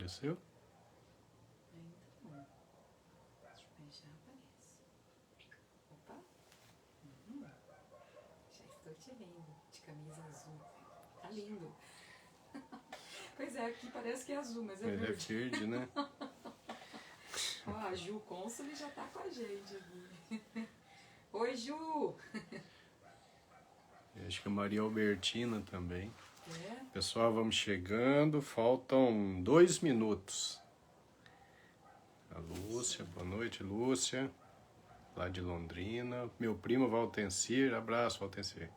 Apareceu? Ainda não. Mas já aparece. Opa. Já estou te vendo. De camisa azul. Tá lindo. Pois é, aqui parece que é azul, mas é Mas é verde. verde, né? Ó, a Ju Cônsole já tá com a gente aqui. Oi, Ju! Acho que a Maria Albertina também. É? Pessoal, vamos chegando. Faltam 2 minutos. A Lúcia, boa noite, Lúcia. Lá de Londrina. Meu primo Valtencir, abraço, Valtencir.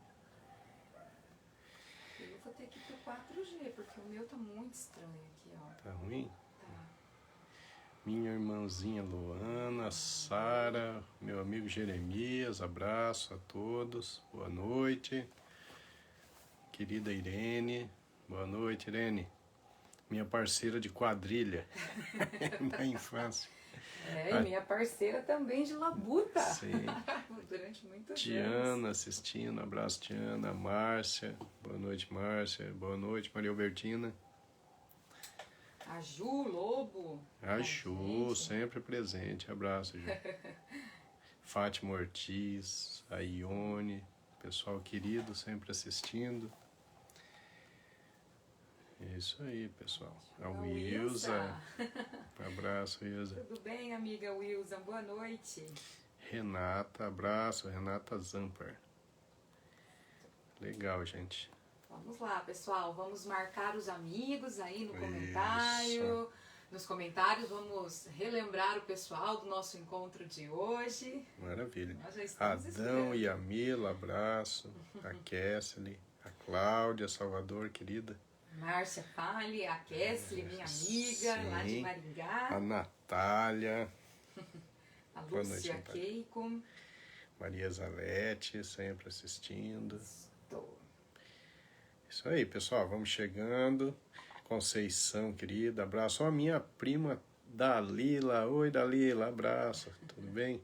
Eu vou ter que ir pro 4G, porque o meu tá muito estranho aqui, ó. Tá ruim? Tá. Minha irmãzinha Luana, Sara, meu amigo Jeremias, abraço a todos, boa noite. Querida Irene, boa noite, Irene. Minha parceira de quadrilha na infância. É, e minha parceira também de labuta. Sim. Durante muitos anos. Tiana assistindo, abraço Tiana, Márcia, boa noite Márcia, boa noite Maria Albertina. A Ju Lobo. A Ju, sempre presente, abraço Ju. Fátima Ortiz, a Ione, pessoal querido, sempre assistindo. É isso aí, pessoal. A Wilza, abraço Wilza. Tudo bem, amiga Wilza? Boa noite. Renata, abraço, Renata Zamper. Legal, gente. Vamos lá, pessoal. Vamos marcar os amigos aí no comentário. Isso. Nos comentários, vamos relembrar o pessoal do nosso encontro de hoje. Maravilha. Nós já estamos Adão e a Mila, abraço. A Kessely, a Cláudia, Salvador, querida. Márcia Pali, a Kessely, minha amiga, Sim. lá de Maringá. A Natália. A Boa Lúcia noite, Natália. Keiko. Maria Zalete, sempre assistindo. Estou. Isso aí, pessoal, vamos chegando. Conceição, querida, abraço. Ó, a minha prima Dalila. Oi, Dalila, abraço. Tudo bem?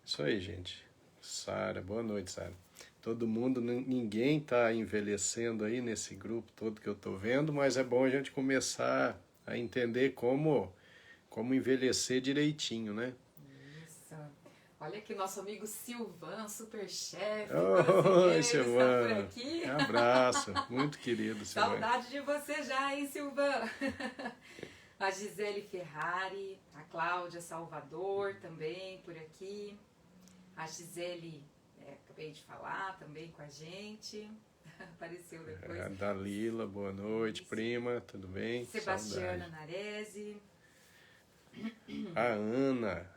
Isso aí, gente. Sara, boa noite, Sara. Todo mundo, ninguém tá envelhecendo aí nesse grupo todo que eu tô vendo, mas é bom a gente começar a entender como envelhecer direitinho, né? Isso. Olha aqui, nosso amigo Silvan, superchefe Oi, brasileiro, está por Silvana. aqui. Abraço, muito querido, Silvana. Saudade de você já, hein, Silvan? A Gisele Ferrari, a Cláudia Salvador também por aqui. A Gisele, acabei de falar, também com a gente. Apareceu depois. A Dalila, boa noite, prima, tudo bem? Sebastiana Saudade. Narese. A Ana,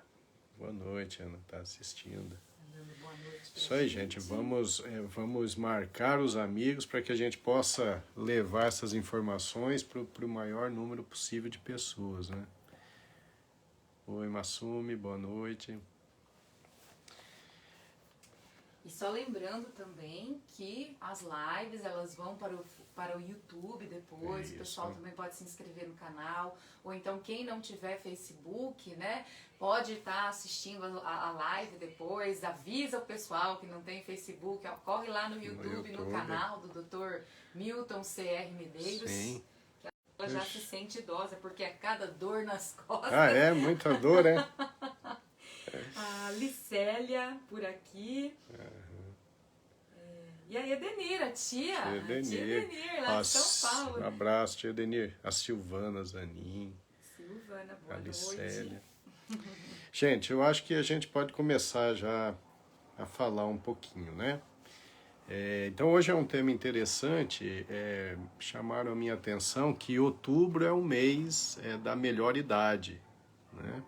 boa noite, Ana, tá assistindo. Dando boa noite pra Isso aí, gente, vamos marcar os amigos para que a gente possa levar essas informações para o maior número possível de pessoas, né? Oi, Masumi, boa noite. E só lembrando também que as lives elas vão para o YouTube depois, Isso. O pessoal também pode se inscrever no canal, ou então quem não tiver Facebook, né, pode estar assistindo a live depois, avisa o pessoal que não tem Facebook, ó, corre lá no YouTube, no canal do Dr. Milton C.R. Medeiros. Sim. Que ela já se sente idosa, porque é cada dor nas costas. Ah, é? Muita dor, é? A Licélia por aqui. E a Edenir, a tia. Tia Edenir. A tia Edenir, lá de São Paulo. Um abraço, tia Edenir. A Silvana Zanin. Silvana, boa A noite. Licélia. Gente, eu acho que a gente pode começar já a falar um pouquinho, né? Então hoje é um tema interessante, chamaram a minha atenção que outubro é o mês da melhor idade, né?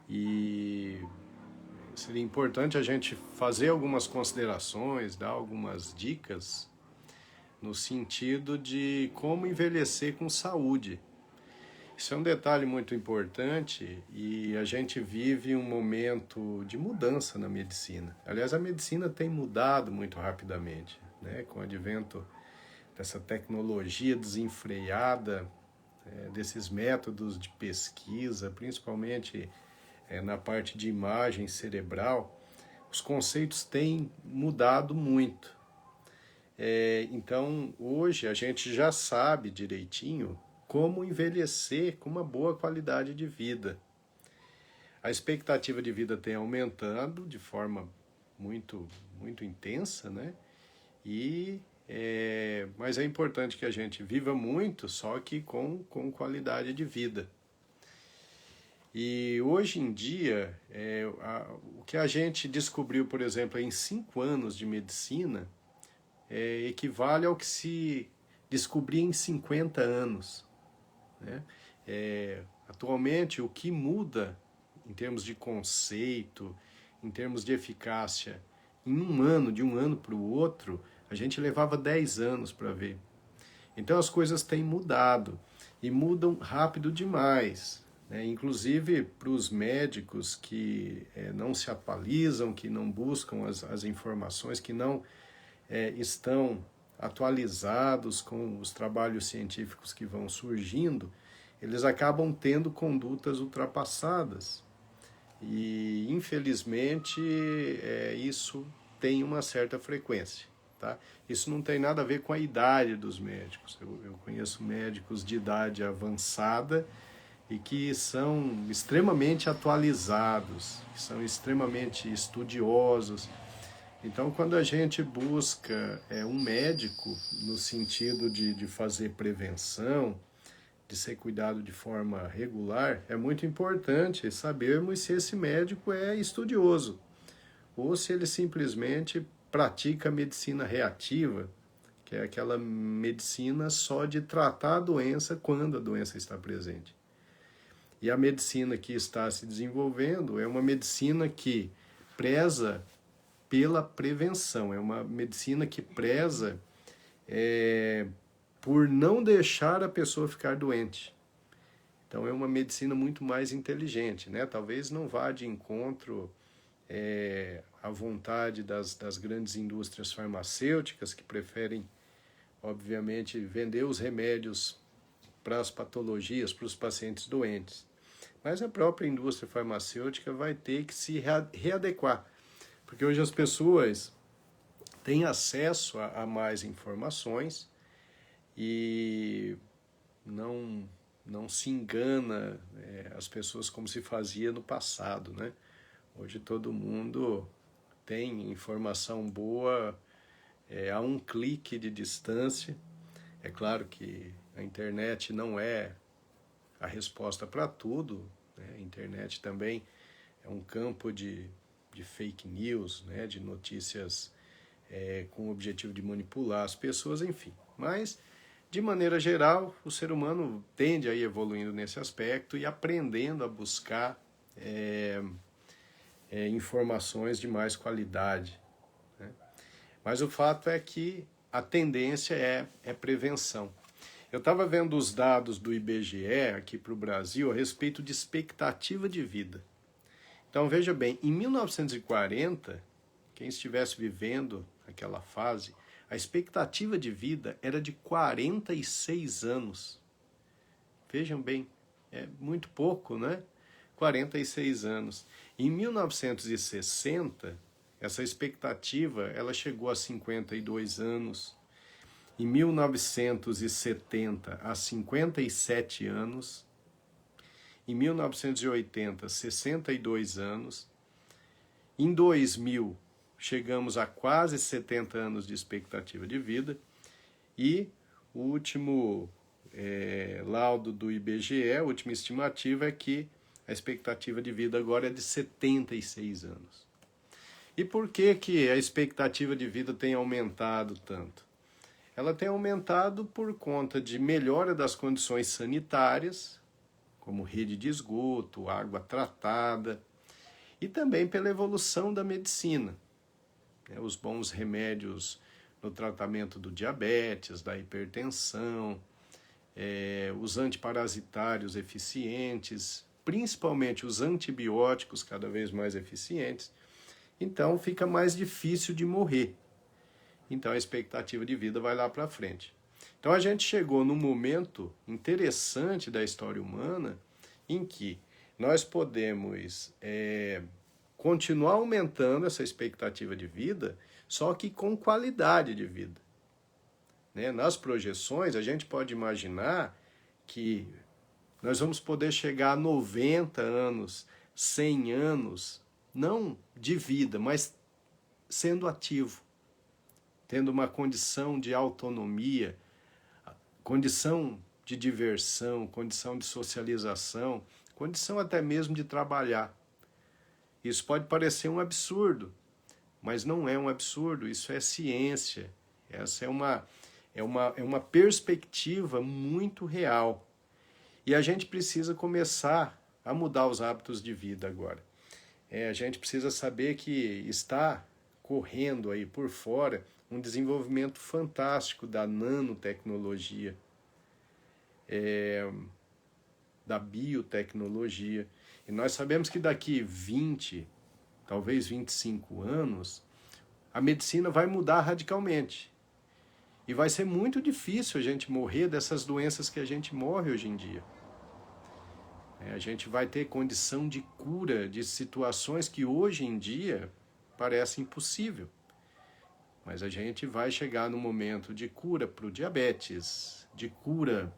E seria importante a gente fazer algumas considerações, dar algumas dicas no sentido de como envelhecer com saúde. Isso é um detalhe muito importante e a gente vive um momento de mudança na medicina. Aliás, a medicina tem mudado muito rapidamente, né? Com o advento dessa tecnologia desenfreada, desses métodos de pesquisa, principalmente na parte de imagem cerebral, os conceitos têm mudado muito. Então, hoje a gente já sabe direitinho como envelhecer com uma boa qualidade de vida. A expectativa de vida tem aumentado de forma muito, muito intensa, né? Mas é importante que a gente viva muito, só que com qualidade de vida. E hoje em dia, o que a gente descobriu, por exemplo, em 5 anos de medicina, equivale ao que se descobria em 50 anos. Né? Atualmente, o que muda em termos de conceito, em termos de eficácia, em um ano, de um ano para o outro, a gente levava 10 anos para ver. Então as coisas têm mudado e mudam rápido demais. Né? Inclusive para os médicos que não se atualizam, que não buscam as informações, que não estão atualizados com os trabalhos científicos que vão surgindo, eles acabam tendo condutas ultrapassadas. E, infelizmente, isso tem uma certa frequência. Tá? Isso não tem nada a ver com a idade dos médicos. Eu conheço médicos de idade avançada e que são extremamente atualizados, que são extremamente estudiosos. Então, quando a gente busca um médico no sentido de fazer prevenção, de ser cuidado de forma regular, é muito importante sabermos se esse médico é estudioso ou se ele simplesmente pratica medicina reativa, que é aquela medicina só de tratar a doença quando a doença está presente. E a medicina que está se desenvolvendo é uma medicina que preza pela prevenção, é uma medicina que preza por não deixar a pessoa ficar doente. Então é uma medicina muito mais inteligente, né? Talvez não vá de encontro à vontade das grandes indústrias farmacêuticas que preferem, obviamente, vender os remédios para as patologias, para os pacientes doentes. Mas a própria indústria farmacêutica vai ter que se readequar, porque hoje as pessoas têm acesso a mais informações e não se engana as pessoas como se fazia no passado, né? Hoje todo mundo tem informação boa a um clique de distância. É claro que a internet não é a resposta para tudo, né? A internet também é um campo de fake news, né? De notícias com o objetivo de manipular as pessoas, enfim. Mas de maneira geral, o ser humano tende a ir evoluindo nesse aspecto e aprendendo a buscar informações de mais qualidade. Né? Mas o fato é que a tendência é prevenção. Eu estava vendo os dados do IBGE aqui para o Brasil a respeito de expectativa de vida. Então veja bem, em 1940, quem estivesse vivendo aquela fase, a expectativa de vida era de 46 anos. Vejam bem, é muito pouco, né? 46 anos. Em 1960, essa expectativa ela chegou a 52 anos. Em 1970, a 57 anos. Em 1980, 62 anos. Em 2000, chegamos a quase 70 anos de expectativa de vida e o último laudo do IBGE, a última estimativa é que a expectativa de vida agora é de 76 anos. E por que a expectativa de vida tem aumentado tanto? Ela tem aumentado por conta de melhora das condições sanitárias, como rede de esgoto, água tratada, e também pela evolução da medicina. Os bons remédios no tratamento do diabetes, da hipertensão, os antiparasitários eficientes, principalmente os antibióticos cada vez mais eficientes. Então fica mais difícil de morrer. Então a expectativa de vida vai lá para frente. Então a gente chegou num momento interessante da história humana em que nós podemos continuar aumentando essa expectativa de vida, só que com qualidade de vida. Né? Nas projeções, a gente pode imaginar que nós vamos poder chegar a 90 anos, 100 anos, não de vida, mas sendo ativo, tendo uma condição de autonomia, condição de diversão, condição de socialização, condição até mesmo de trabalhar. Isso pode parecer um absurdo, mas não é um absurdo, isso é ciência. Essa é uma perspectiva muito real. E a gente precisa começar a mudar os hábitos de vida agora. A gente precisa saber que está correndo aí por fora um desenvolvimento fantástico da nanotecnologia, da biotecnologia. E nós sabemos que daqui 20, talvez 25 anos, a medicina vai mudar radicalmente. E vai ser muito difícil a gente morrer dessas doenças que a gente morre hoje em dia. A gente vai ter condição de cura de situações que hoje em dia parecem impossível. Mas a gente vai chegar no momento de cura para o diabetes, de cura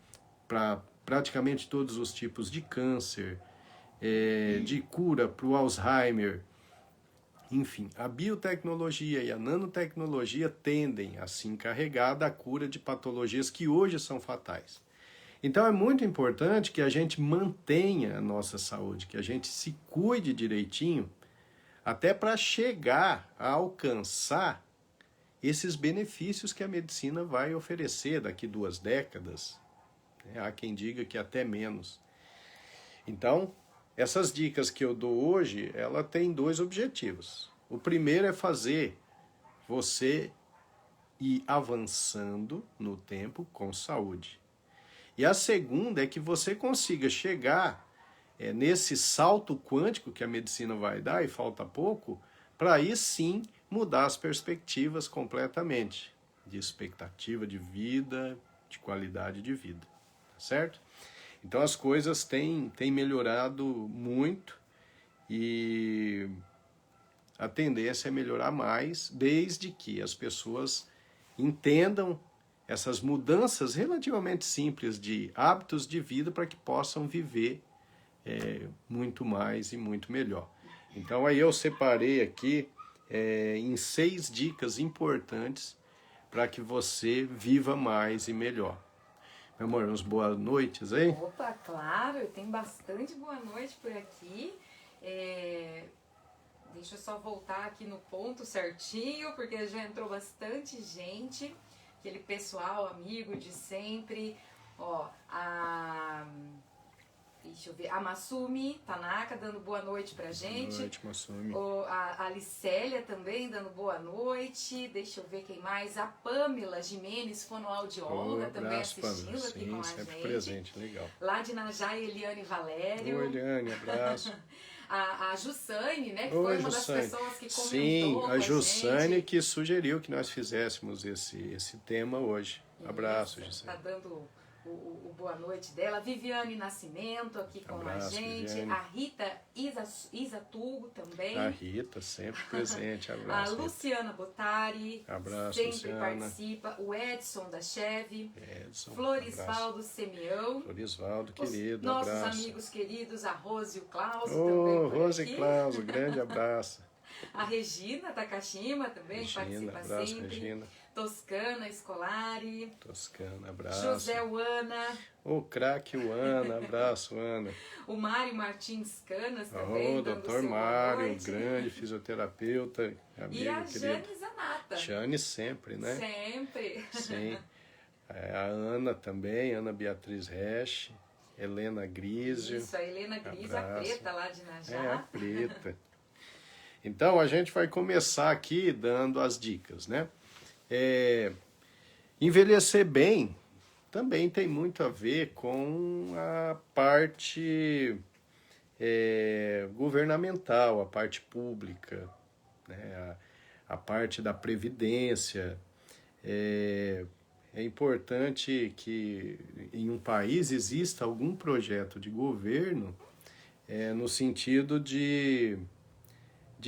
para praticamente todos os tipos de câncer, de cura para o Alzheimer. Enfim, a biotecnologia e a nanotecnologia tendem a se encarregar da cura de patologias que hoje são fatais. Então é muito importante que a gente mantenha a nossa saúde, que a gente se cuide direitinho, até para chegar a alcançar esses benefícios que a medicina vai oferecer daqui 2 décadas. Há quem diga que até menos. Então, essas dicas que eu dou hoje, ela tem 2 objetivos. O primeiro é fazer você ir avançando no tempo com saúde. E a segunda é que você consiga chegar nesse salto quântico que a medicina vai dar, e falta pouco, para aí sim mudar as perspectivas completamente, de expectativa de vida, de qualidade de vida, certo? Então as coisas têm melhorado muito e a tendência é melhorar mais, desde que as pessoas entendam essas mudanças relativamente simples de hábitos de vida para que possam viver muito mais e muito melhor. Então aí eu separei aqui em 6 dicas importantes para que você viva mais e melhor. Meu amor, uns boas noites aí? Opa, claro, tem bastante boa noite por aqui. Deixa eu só voltar aqui no ponto certinho, porque já entrou bastante gente. Aquele pessoal, amigo de sempre. Ó, deixa eu ver, a Masumi Tanaka dando boa noite pra gente. Boa noite, Masumi. A Alicélia também dando boa noite. Deixa eu ver quem mais. A Pamela Jimenez, fonoaudióloga, também assistindo Pamela. aqui Sim, com a sempre gente. Presente, legal. Lá de Najá, Eliane Valério. Oi, Eliane, abraço. A Jussane, né, que Oi, foi uma Jussane. das pessoas que comentou Sim, com a Jussane gente. que sugeriu que nós fizéssemos esse tema hoje. Abraço, Jussane. Tá dando o boa noite dela. Viviane Nascimento aqui com Abraço, a gente. Viviane. A Rita Isatugo também. A Rita, sempre presente. Abraço. A Luciana Botari. Abraço, sempre Luciana. participa. O Edson da Cheve. Edson, Florisvaldo Semião. Florisvaldo, querido, Nossos abraço. amigos queridos, a Rose e o Klaus Ô, também por Rose aqui. e Klaus, grande abraço. A Regina Takashima também Regina, participa abraço, sempre. Regina. Toscana Escolari. Toscana, abraço. José Uana. Ô, craque, o Ana, abraço, Ana. O Mário Martins Canas também. Ô, dando doutor seu boa Mário, noite. grande fisioterapeuta, amigo E a querido. Jane Zanata. Jane sempre, né? Sempre. Sim. A Ana também, Ana Beatriz Resch, Helena Grísio. Isso, a Helena Gris, a Abraço. preta lá de Najá. É, a preta. Então, a gente vai começar aqui dando as dicas, né? Envelhecer bem também tem muito a ver com a parte governamental, a parte pública, né? A parte da previdência. É importante que em um país exista algum projeto de governo no sentido de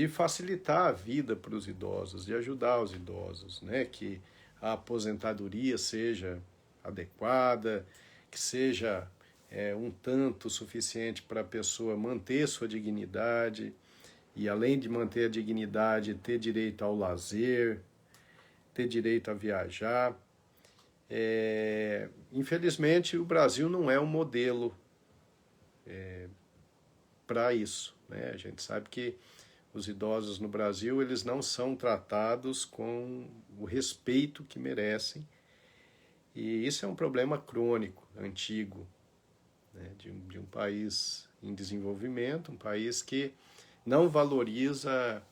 facilitar a vida para os idosos, de ajudar os idosos, né? Que a aposentadoria seja adequada, que seja um tanto suficiente para a pessoa manter sua dignidade e, além de manter a dignidade, ter direito ao lazer, ter direito a viajar. Infelizmente, o Brasil não é um modelo para isso, né? A gente sabe que os idosos no Brasil, eles não são tratados com o respeito que merecem, e isso é um problema crônico, antigo, né? de um país em desenvolvimento, um país que não valoriza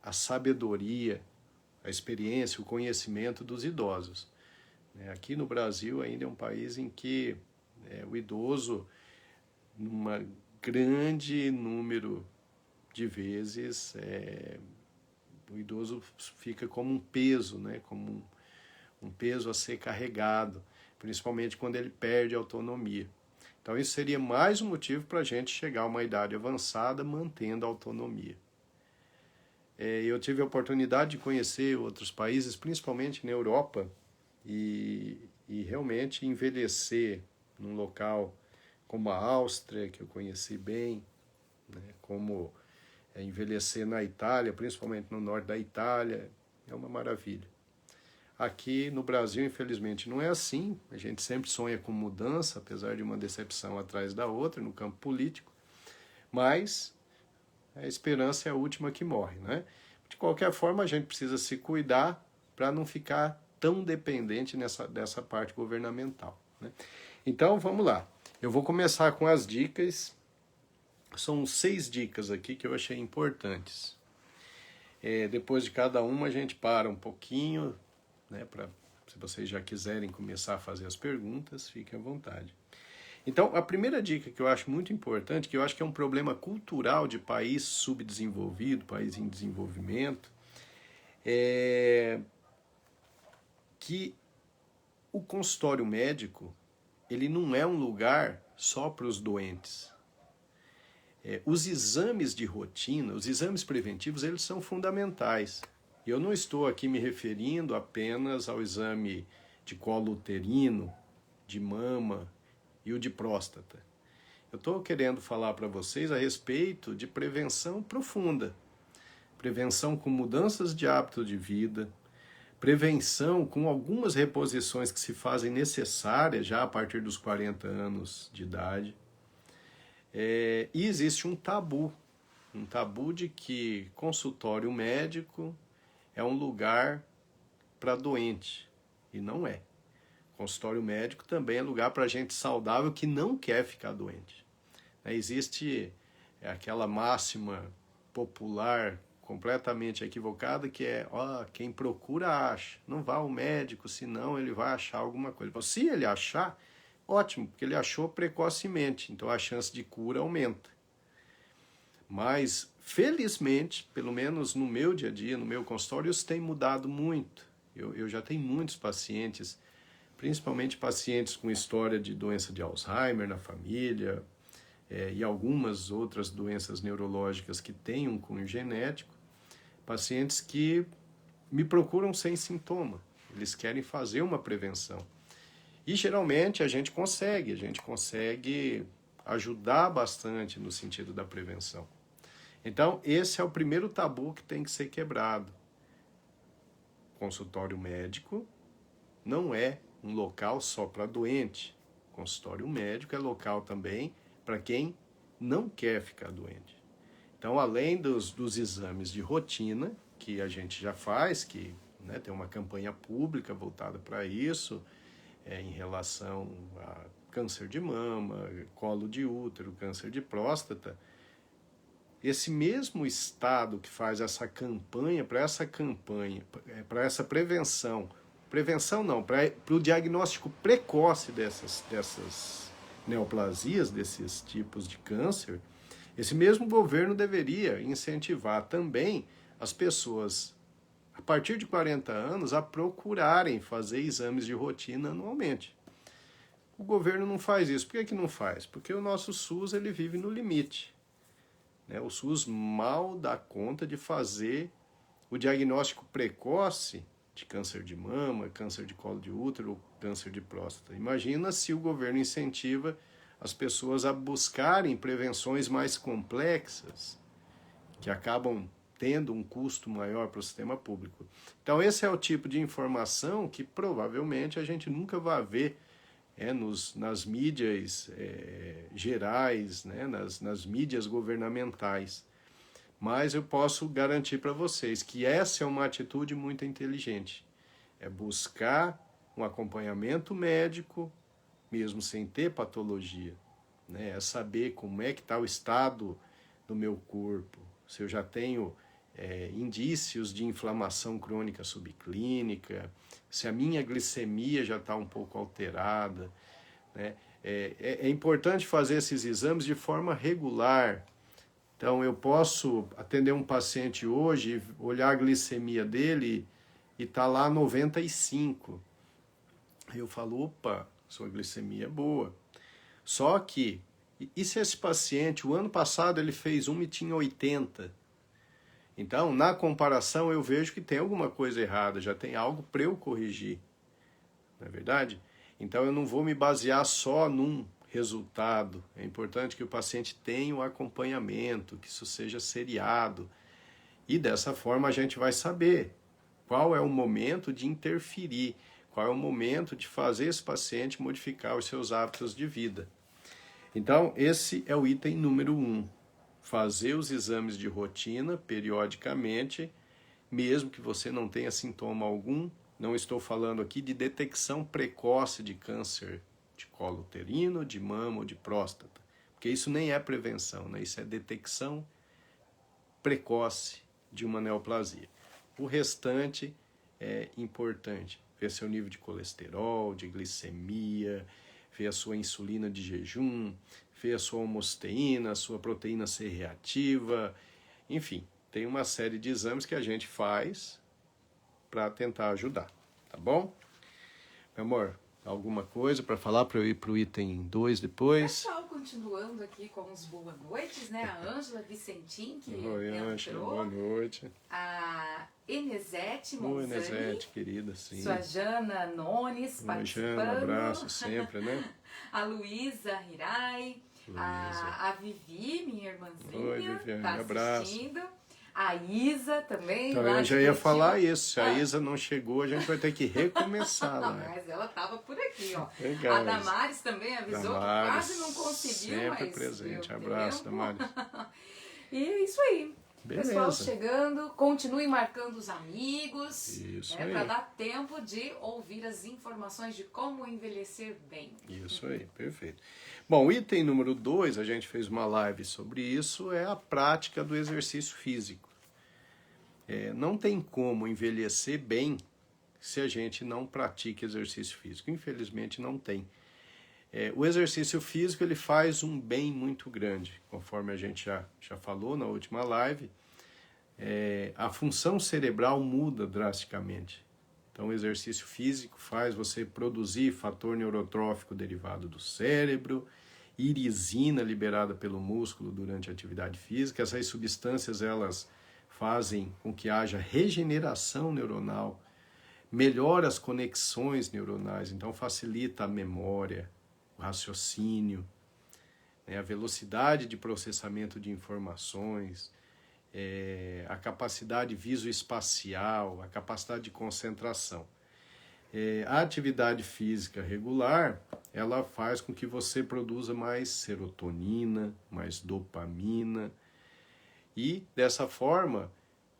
a sabedoria, a experiência, o conhecimento dos idosos. Aqui no Brasil ainda é um país em que o idoso, numa grande número de vezes, o idoso fica como um peso, né? Como um peso a ser carregado, principalmente quando ele perde a autonomia. Então isso seria mais um motivo para a gente chegar a uma idade avançada mantendo a autonomia. Eu tive a oportunidade de conhecer outros países, principalmente na Europa, e realmente envelhecer num local como a Áustria, que eu conheci bem, né, como envelhecer na Itália, principalmente no norte da Itália, é uma maravilha. Aqui no Brasil, infelizmente, não é assim. A gente sempre sonha com mudança, apesar de uma decepção atrás da outra no campo político, mas a esperança é a última que morre, né? De qualquer forma, a gente precisa se cuidar para não ficar tão dependente dessa parte governamental, né? Então, vamos lá. Eu vou começar com as dicas. São 6 dicas aqui que eu achei importantes. Depois de cada uma, a gente para um pouquinho, né, se vocês já quiserem começar a fazer as perguntas, fiquem à vontade. Então, a primeira dica que eu acho muito importante, que eu acho que é um problema cultural de país subdesenvolvido, país em desenvolvimento, é que o consultório médico, ele não é um lugar só para os doentes. Os exames de rotina, os exames preventivos, eles são fundamentais. Eu não estou aqui me referindo apenas ao exame de colo uterino, de mama e o de próstata. Eu estou querendo falar para vocês a respeito de prevenção profunda. Prevenção com mudanças de hábito de vida, prevenção com algumas reposições que se fazem necessárias já a partir dos 40 anos de idade. E existe um tabu de que consultório médico é um lugar para doente, e não é. Consultório médico também é lugar para gente saudável que não quer ficar doente. Existe aquela máxima popular completamente equivocada que é, quem procura acha. Não vá ao médico, senão ele vai achar alguma coisa. Se ele achar, ótimo, porque ele achou precocemente, então a chance de cura aumenta. Mas, felizmente, pelo menos no meu dia a dia, no meu consultório, isso tem mudado muito. Eu já tenho muitos pacientes, principalmente pacientes com história de doença de Alzheimer na família, e algumas outras doenças neurológicas que têm um cunho genético, pacientes que me procuram sem sintoma, eles querem fazer uma prevenção. E geralmente a gente consegue ajudar bastante no sentido da prevenção. Então, esse é o primeiro tabu que tem que ser quebrado. Consultório médico não é um local só para doente. Consultório médico é local também para quem não quer ficar doente. Então, além dos exames de rotina, que a gente já faz, que tem uma campanha pública voltada para isso, em relação a câncer de mama, colo de útero, câncer de próstata, esse mesmo Estado que faz essa campanha, para essa prevenção não, para o diagnóstico precoce dessas neoplasias, desses tipos de câncer, esse mesmo governo deveria incentivar também as pessoas, a partir de 40 anos, a procurarem fazer exames de rotina anualmente. O governo não faz isso. Por que não faz? Porque o nosso SUS ele vive no limite. O SUS mal dá conta de fazer o diagnóstico precoce de câncer de mama, câncer de colo de útero, câncer de próstata. Imagina se o governo incentiva as pessoas a buscarem prevenções mais complexas, que acabam tendo um custo maior para o sistema público. Então esse é o tipo de informação que provavelmente a gente nunca vai ver nas mídias gerais, né, nas mídias governamentais. Mas eu posso garantir para vocês que essa é uma atitude muito inteligente. É buscar um acompanhamento médico, mesmo sem ter patologia. Né? É saber como é que está o estado do meu corpo, se eu já tenho indícios de inflamação crônica subclínica, se a minha glicemia já está um pouco alterada. Né? É importante fazer esses exames de forma regular. Então, eu posso atender um paciente hoje, olhar a glicemia dele e tá lá 95. Eu falo, opa, sua glicemia é boa. Só que, e se esse paciente, o ano passado ele fez uma e tinha 80? Então, na comparação, eu vejo que tem alguma coisa errada, já tem algo para eu corrigir. Não é verdade? Então, eu não vou me basear só num resultado. É importante que o paciente tenha um acompanhamento, que isso seja seriado. E dessa forma a gente vai saber qual é o momento de interferir, qual é o momento de fazer esse paciente modificar os seus hábitos de vida. Então, esse é o item número 1. Fazer os exames de rotina periodicamente, mesmo que você não tenha sintoma algum. Não estou falando aqui de detecção precoce de câncer de colo uterino, de mama ou de próstata, porque isso nem é prevenção, né? Isso é detecção precoce de uma neoplasia. O restante é importante, ver seu nível de colesterol, de glicemia, ver a sua insulina de jejum, ver a sua homosteína, a sua proteína C reativa, enfim, tem uma série de exames que a gente faz para tentar ajudar, tá bom? Meu amor, alguma coisa para falar para eu ir para o item 2 depois? Pessoal, continuando aqui com os boa noites, né? A Ângela Vicentim, que Oi, Ângela, boa noite. A Enesete Oi, Monzani. Enesete, querida, sim. Sua Jana Nones, participando. Jana, abraço sempre, né? A Luísa Hirai. A Vivi, minha irmãzinha. Oi, Viviane, tá assistindo. abraço. A Isa também. Então, lá eu de já ia Curitiba. falar isso. Se a Isa não chegou, a gente vai ter que recomeçar lá. Mas ela estava por aqui, ó. Legal, a Damares também avisou Damares, que quase não conseguiu, sempre mas presente. Abraço, Damares. E é isso aí. Beleza. Pessoal chegando, continuem marcando os amigos, Isso né, aí. para dar tempo de ouvir as informações de como envelhecer bem. Isso aí, perfeito. Bom, item número 2, a gente fez uma live sobre isso, é a prática do exercício físico. Não tem como envelhecer bem se a gente não pratica exercício físico. Infelizmente não tem. O exercício físico ele faz um bem muito grande, conforme a gente já falou na última live. A função cerebral muda drasticamente. Então o exercício físico faz você produzir fator neurotrófico derivado do cérebro, irisina liberada pelo músculo durante a atividade física. Essas substâncias elas fazem com que haja regeneração neuronal, melhora as conexões neuronais, então facilita a memória, o raciocínio, né, a velocidade de processamento de informações, a capacidade visoespacial, a capacidade de concentração. A atividade física regular, ela faz com que você produza mais serotonina, mais dopamina, e dessa forma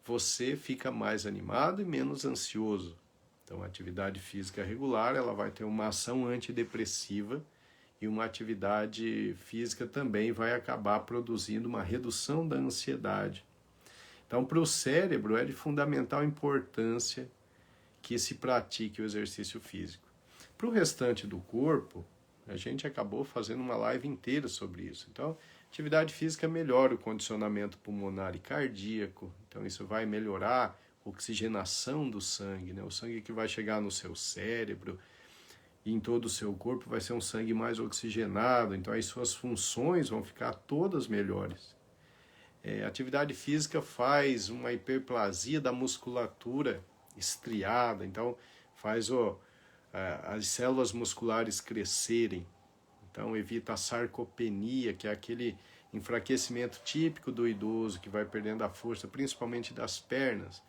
você fica mais animado e menos ansioso. Então a atividade física regular ela vai ter uma ação antidepressiva e uma atividade física também vai acabar produzindo uma redução da ansiedade. Então para o cérebro é de fundamental importância que se pratique o exercício físico. Para o restante do corpo, a gente acabou fazendo uma live inteira sobre isso. Então, atividade física melhora o condicionamento pulmonar e cardíaco. Então, isso vai melhorar a oxigenação do sangue, né? O sangue que vai chegar no seu cérebro e em todo o seu corpo vai ser um sangue mais oxigenado. Então, as suas funções vão ficar todas melhores. Atividade física faz uma hiperplasia da musculatura estriada, então faz as células musculares crescerem. Então evita a sarcopenia, que é aquele enfraquecimento típico do idoso que vai perdendo a força, principalmente das pernas.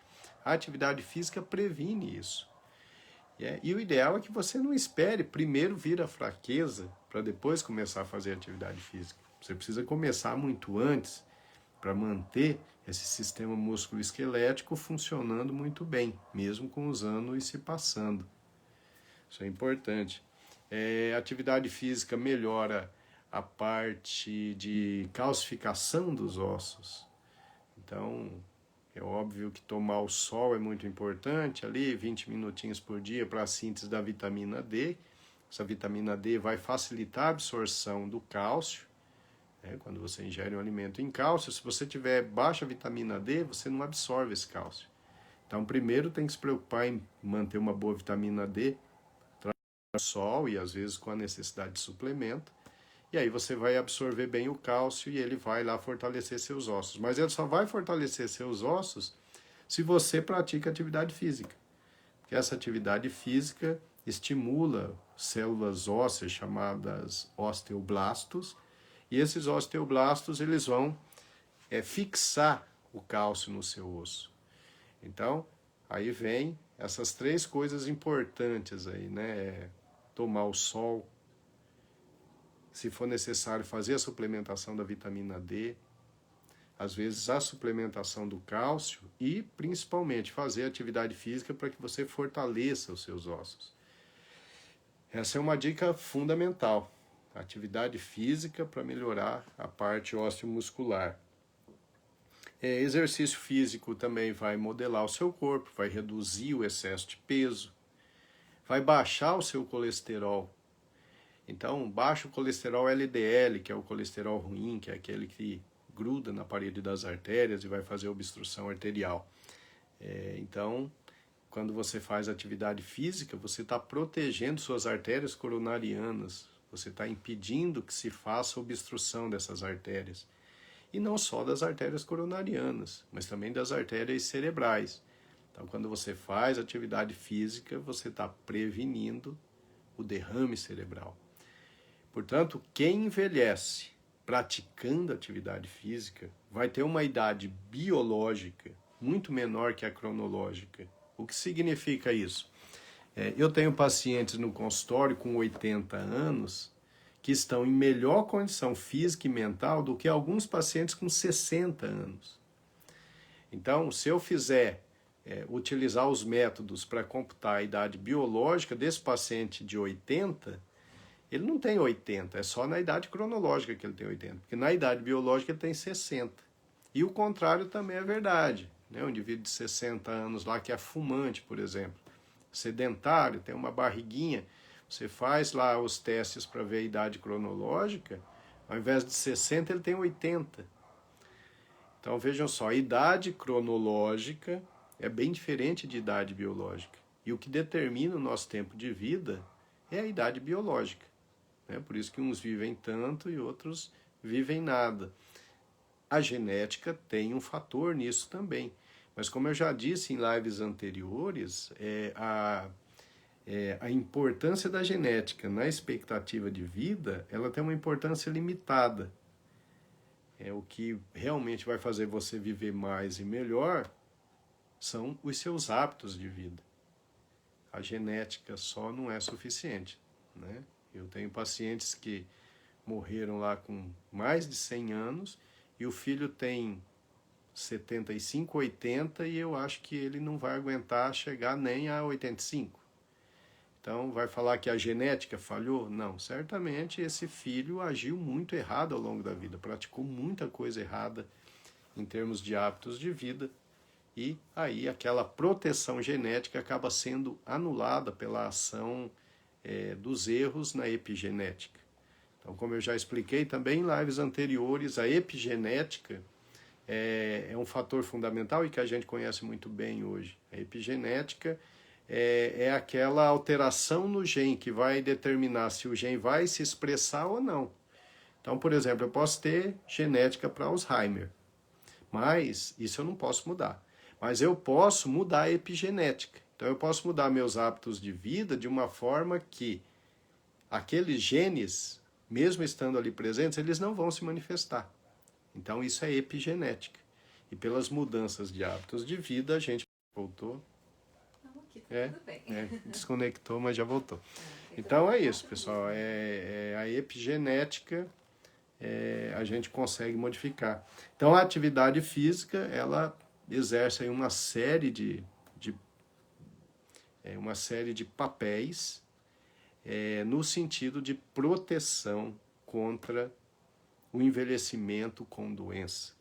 A atividade física previne isso. E o ideal é que você não espere primeiro vir a fraqueza para depois começar a fazer atividade física. Você precisa começar muito antes para manter esse sistema músculo-esquelético funcionando muito bem, mesmo com os anos se passando. Isso é importante. A atividade física melhora a parte de calcificação dos ossos. Então, é óbvio que tomar o sol é muito importante, ali 20 minutinhos por dia para a síntese da vitamina D. Essa vitamina D vai facilitar a absorção do cálcio, né? Quando você ingere um alimento em cálcio, se você tiver baixa vitamina D, você não absorve esse cálcio. Então, primeiro tem que se preocupar em manter uma boa vitamina D, sol e às vezes com a necessidade de suplemento, e aí você vai absorver bem o cálcio e ele vai lá fortalecer seus ossos. Mas ele só vai fortalecer seus ossos se você pratica atividade física. Porque essa atividade física estimula células ósseas chamadas osteoblastos, e esses osteoblastos eles vão fixar o cálcio no seu osso. Então, aí vem essas três coisas importantes aí, né? Tomar o sol, se for necessário fazer a suplementação da vitamina D, às vezes a suplementação do cálcio e principalmente fazer atividade física para que você fortaleça os seus ossos. Essa é uma dica fundamental, atividade física para melhorar a parte osteomuscular. Exercício físico também vai modelar o seu corpo, vai reduzir o excesso de peso, vai baixar o seu colesterol. Então, baixa o colesterol LDL, que é o colesterol ruim, que é aquele que gruda na parede das artérias e vai fazer obstrução arterial. Então, quando você faz atividade física, você está protegendo suas artérias coronarianas, você está impedindo que se faça obstrução dessas artérias. E não só das artérias coronarianas, mas também das artérias cerebrais. Então, quando você faz atividade física, você está prevenindo o derrame cerebral. Portanto, quem envelhece praticando atividade física vai ter uma idade biológica muito menor que a cronológica. O que significa isso? Eu tenho pacientes no consultório com 80 anos que estão em melhor condição física e mental do que alguns pacientes com 60 anos. Então, se eu fizer utilizar os métodos para computar a idade biológica desse paciente de 80, ele não tem 80, é só na idade cronológica que ele tem 80, porque na idade biológica ele tem 60. E o contrário também é verdade, né? Um indivíduo de 60 anos lá que é fumante, por exemplo, sedentário, tem uma barriguinha, você faz lá os testes para ver a idade cronológica, ao invés de 60 ele tem 80. Então vejam só, a idade cronológica é bem diferente de idade biológica. E o que determina o nosso tempo de vida é a idade biológica. Por isso que uns vivem tanto e outros vivem nada. A genética tem um fator nisso também. Mas como eu já disse em lives anteriores, a importância da genética na expectativa de vida, ela tem uma importância limitada. O que realmente vai fazer você viver mais e melhor são os seus hábitos de vida. A genética só não é suficiente, né? Eu tenho pacientes que morreram lá com mais de 100 anos e o filho tem 75, 80 e eu acho que ele não vai aguentar chegar nem a 85. Então, vai falar que a genética falhou? Não, certamente esse filho agiu muito errado ao longo da vida, praticou muita coisa errada em termos de hábitos de vida e aí aquela proteção genética acaba sendo anulada pela ação dos erros na epigenética. Então, como eu já expliquei também em lives anteriores, a epigenética é um fator fundamental e que a gente conhece muito bem hoje. A epigenética é aquela alteração no gene que vai determinar se o gene vai se expressar ou não. Então, por exemplo, eu posso ter genética para Alzheimer, mas isso eu não posso mudar. Mas eu posso mudar a epigenética. Então eu posso mudar meus hábitos de vida de uma forma que aqueles genes, mesmo estando ali presentes, eles não vão se manifestar. Então isso é epigenética. E pelas mudanças de hábitos de vida, a gente voltou. Não, aqui tá tudo bem. Desconectou, mas já voltou. Então é isso, pessoal. A epigenética a gente consegue modificar. Então a atividade física, ela exerce aí uma série de papéis no sentido de proteção contra o envelhecimento com doença.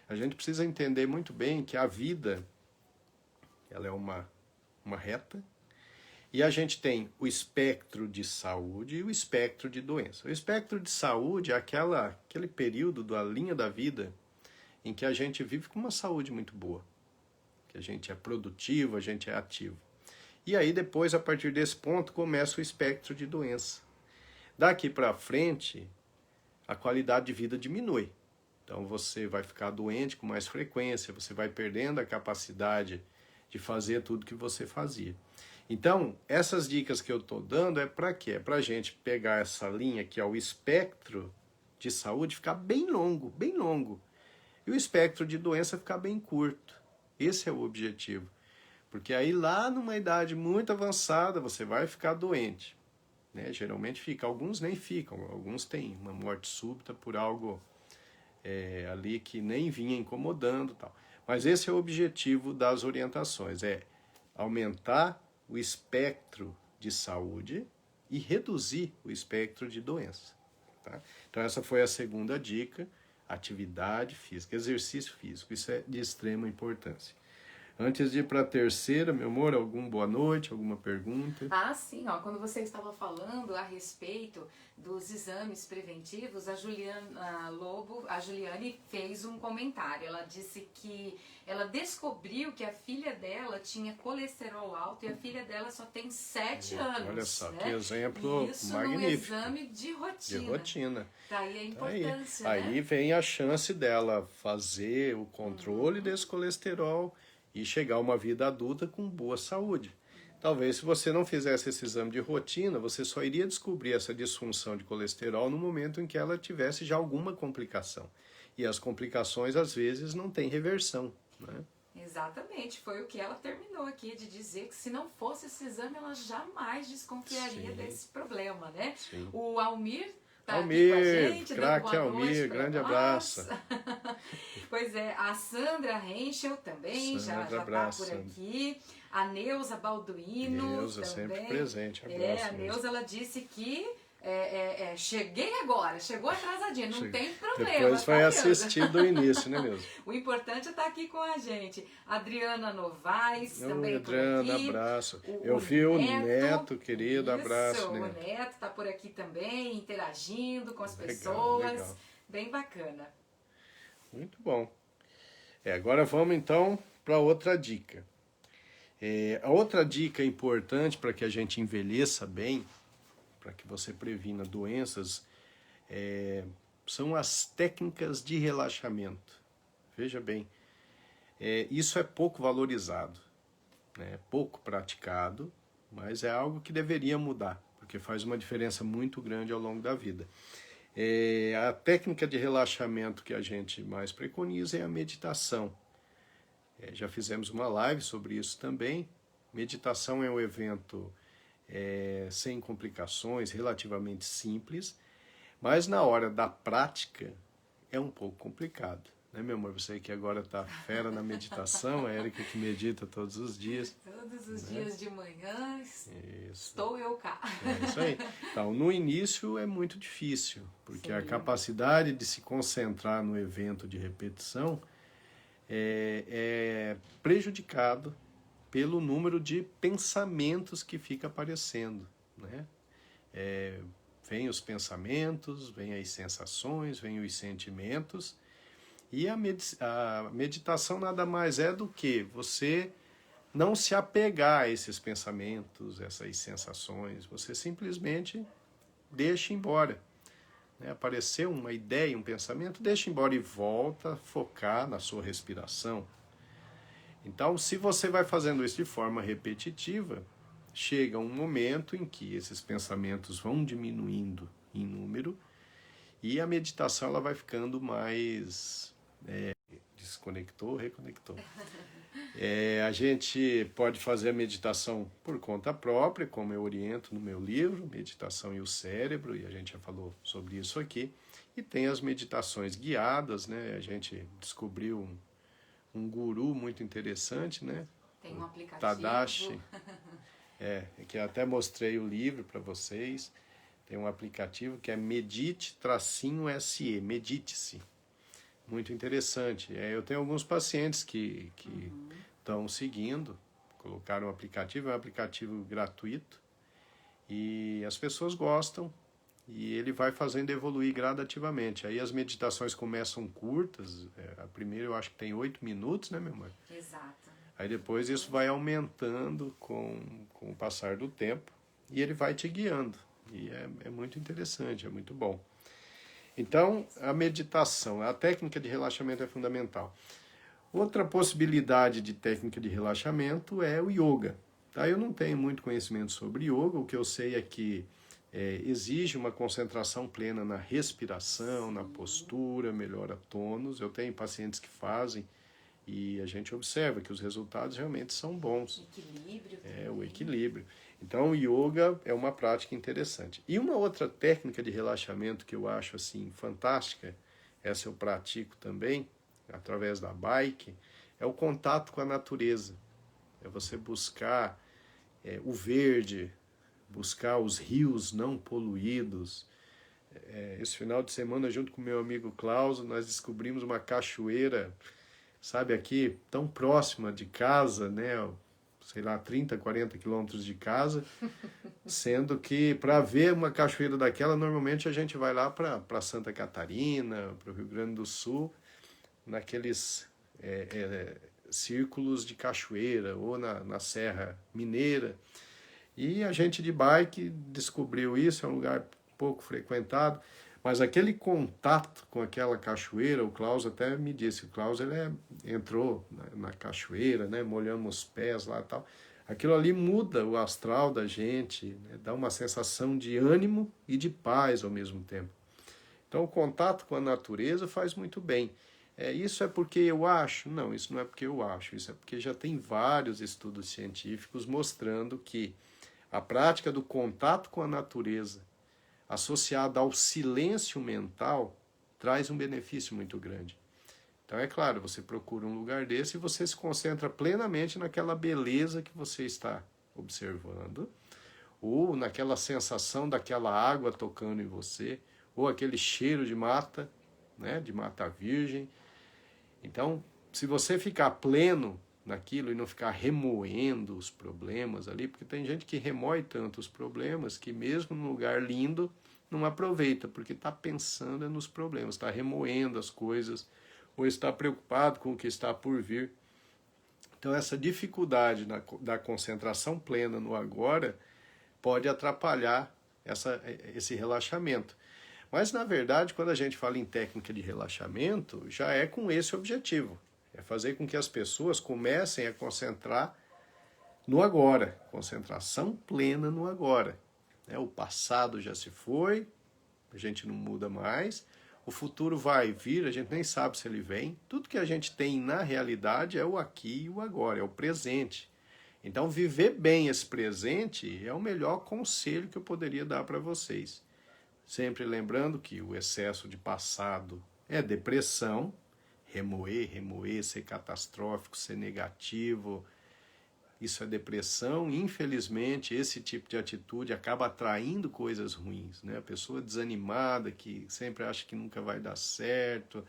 A gente precisa entender muito bem que a vida ela é uma reta e a gente tem o espectro de saúde e o espectro de doença. O espectro de saúde é aquele período da linha da vida em que a gente vive com uma saúde muito boa, que a gente é produtivo, a gente é ativo. E aí depois, a partir desse ponto, começa o espectro de doença. Daqui para frente, a qualidade de vida diminui. Então você vai ficar doente com mais frequência, você vai perdendo a capacidade de fazer tudo que você fazia. Então, essas dicas que eu estou dando é para quê? É para a gente pegar essa linha que é o espectro de saúde, ficar bem longo, e o espectro de doença ficar bem curto. Esse é o objetivo. Porque aí lá numa idade muito avançada você vai ficar doente. Né? Geralmente fica, alguns nem ficam, alguns têm uma morte súbita por algo ali que nem vinha incomodando e tal. Mas esse é o objetivo das orientações, é aumentar o espectro de saúde e reduzir o espectro de doença. Tá? Então essa foi a segunda dica, atividade física, exercício físico, isso é de extrema importância. Antes de ir para a terceira, meu amor, alguma boa noite, alguma pergunta? Ah, sim, ó, quando você estava falando a respeito dos exames preventivos, a Juliane fez um comentário. Ela disse que ela descobriu que a filha dela tinha colesterol alto e a filha dela só tem 7 anos. Olha só, né? que exemplo Isso magnífico. num exame de rotina. De rotina. Daí a importância, aí vem a chance dela fazer o controle desse colesterol e chegar a uma vida adulta com boa saúde. Talvez se você não fizesse esse exame de rotina, você só iria descobrir essa disfunção de colesterol no momento em que ela tivesse já alguma complicação. E as complicações, às vezes, não têm reversão. Né? Exatamente, foi o que ela terminou aqui de dizer, que se não fosse esse exame, ela jamais desconfiaria desse problema, né? Sim. O Almir tá Almir, aqui com a gente, craque dando boa noite Almir, pra grande nós. abraço. Pois é, a Sandra Henschel também já abraço, tá por aqui. A Neuza Balduino Neuza, também. sempre presente, abraço. A Neuza, ela disse que cheguei agora, chegou atrasadinha, não tem problema. Depois vai tá assistir do início, né, Neuza? O importante é estar aqui com a gente. Adriana Novaes também Adriana, por aqui. abraço. Eu vi o Neto, querido, abraço, Neto. Neto. O Neto está por aqui também, interagindo com as Legal, pessoas. legal. Bem bacana. Muito bom. Agora vamos então para outra dica. A outra dica importante para que a gente envelheça bem, para que você previna doenças, são as técnicas de relaxamento. Veja bem, isso é pouco valorizado, né? Pouco praticado, mas é algo que deveria mudar, porque faz uma diferença muito grande ao longo da vida. A técnica de relaxamento que a gente mais preconiza é a meditação. Já fizemos uma live sobre isso também. Meditação é um evento sem complicações, relativamente simples, mas na hora da prática é um pouco complicado. Né, meu amor? Você que agora está fera na meditação, a Érica que medita todos os dias. Todos os dias de manhã estou eu cá. Isso aí. Então, no início é muito difícil, porque Sim. a capacidade de se concentrar no evento de repetição é prejudicado pelo número de pensamentos que fica aparecendo. Né? Vem os pensamentos, vem as sensações, vem os sentimentos. E a meditação nada mais é do que você não se apegar a esses pensamentos, essas sensações. Você simplesmente deixa embora. Né? Apareceu uma ideia, um pensamento, deixa embora e volta a focar na sua respiração. Então, se você vai fazendo isso de forma repetitiva, chega um momento em que esses pensamentos vão diminuindo em número e a meditação ela vai ficando mais... desconectou, reconectou. A gente pode fazer a meditação por conta própria, como eu oriento no meu livro, Meditação e o Cérebro, e a gente já falou sobre isso aqui. E tem as meditações guiadas, né? A gente descobriu um guru muito interessante, né? Tem um aplicativo. Tadashi, que até mostrei o livro para vocês. Tem um aplicativo que é Medite-SE, Medite-se. Muito interessante. Eu tenho alguns pacientes que estão seguindo, colocaram o aplicativo, é um aplicativo gratuito, e as pessoas gostam, e ele vai fazendo evoluir gradativamente. Aí as meditações começam curtas, a primeira eu acho que tem 8 minutos, né, meu amor? Exato. Aí depois isso vai aumentando com o passar do tempo, e ele vai te guiando, e é muito interessante, é muito bom. Então, a meditação, a técnica de relaxamento é fundamental. Outra possibilidade de técnica de relaxamento é o yoga. Tá? Eu não tenho muito conhecimento sobre yoga, o que eu sei é que exige uma concentração plena na respiração, na postura, melhora tônus. Eu tenho pacientes que fazem e a gente observa que os resultados realmente são bons. Equilíbrio. O equilíbrio. Então, o yoga é uma prática interessante. E uma outra técnica de relaxamento que eu acho assim fantástica, essa eu pratico também, através da bike, é o contato com a natureza. É você buscar o verde, buscar os rios não poluídos. Esse final de semana, junto com meu amigo Klaus, nós descobrimos uma cachoeira, sabe, aqui, tão próxima de casa, né? Sei lá, 30, 40 quilômetros de casa, sendo que para ver uma cachoeira daquela, normalmente a gente vai lá para Santa Catarina, para o Rio Grande do Sul, naqueles círculos de cachoeira, ou na Serra Mineira. E a gente de bike descobriu isso, é um lugar pouco frequentado, mas aquele contato com aquela cachoeira, o Klaus até me disse, o Klaus ele entrou na cachoeira, né, molhamos os pés lá e tal. Aquilo ali muda o astral da gente, né, dá uma sensação de ânimo e de paz ao mesmo tempo. Então o contato com a natureza faz muito bem. Isso é porque eu acho? Não, isso não é porque eu acho, isso é porque já tem vários estudos científicos mostrando que a prática do contato com a natureza associada ao silêncio mental, traz um benefício muito grande. Então, é claro, você procura um lugar desse e você se concentra plenamente naquela beleza que você está observando, ou naquela sensação daquela água tocando em você, ou aquele cheiro de mata, né, de mata virgem. Então, se você ficar pleno naquilo e não ficar remoendo os problemas ali, porque tem gente que remoe tanto os problemas que mesmo num lugar lindo não aproveita, porque está pensando nos problemas, está remoendo as coisas, ou está preocupado com o que está por vir. Então essa dificuldade da concentração plena no agora pode atrapalhar esse relaxamento. Mas na verdade, quando a gente fala em técnica de relaxamento, já é com esse objetivo. É fazer com que as pessoas comecem a concentrar no agora. Concentração plena no agora. O passado já se foi, a gente não muda mais. O futuro vai vir, a gente nem sabe se ele vem. Tudo que a gente tem na realidade é o aqui e o agora, é o presente. Então, viver bem esse presente é o melhor conselho que eu poderia dar para vocês. Sempre lembrando que o excesso de passado é depressão, remoer, ser catastrófico, ser negativo, isso é depressão. Infelizmente, esse tipo de atitude acaba atraindo coisas ruins, né? A pessoa desanimada, que sempre acha que nunca vai dar certo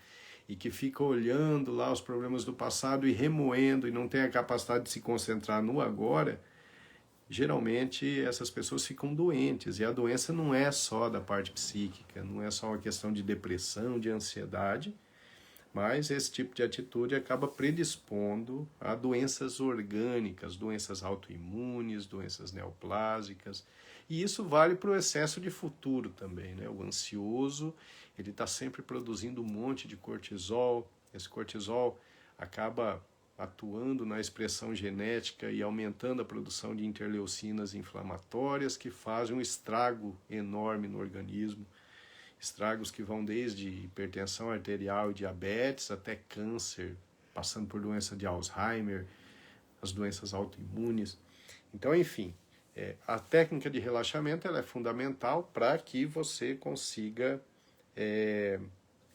e que fica olhando lá os problemas do passado e remoendo e não tem a capacidade de se concentrar no agora, geralmente essas pessoas ficam doentes. E a doença não é só da parte psíquica, não é só uma questão de depressão, de ansiedade, mas esse tipo de atitude acaba predispondo a doenças orgânicas, doenças autoimunes, doenças neoplásicas. E isso vale para o excesso de futuro também, né? O ansioso, ele está sempre produzindo um monte de cortisol. Esse cortisol acaba atuando na expressão genética e aumentando a produção de interleucinas inflamatórias que fazem um estrago enorme no organismo. Estragos que vão desde hipertensão arterial e diabetes até câncer, passando por doença de Alzheimer, as doenças autoimunes. Então, enfim, a técnica de relaxamento ela é fundamental para que você consiga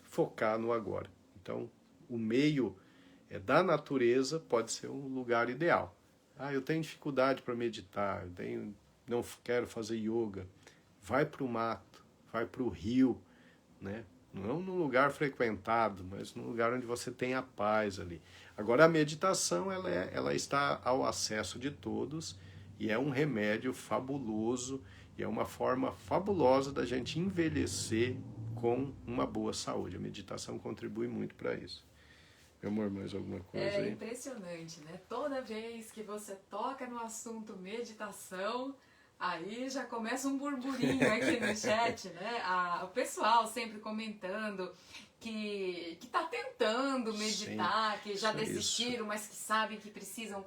focar no agora. Então, o meio da natureza pode ser um lugar ideal. Eu tenho dificuldade para meditar, não quero fazer yoga. Vai para o mato, vai para o rio, né? Não num lugar frequentado, mas num lugar onde você tem a paz ali. Agora, a meditação ela está ao acesso de todos e é um remédio fabuloso e é uma forma fabulosa da gente envelhecer com uma boa saúde. A meditação contribui muito para isso. Meu amor, mais alguma coisa aí? É impressionante, né? Toda vez que você toca no assunto meditação, aí já começa um burburinho aqui no chat, né? O pessoal sempre comentando que tá tentando meditar, que já desistiram, mas que sabem que precisam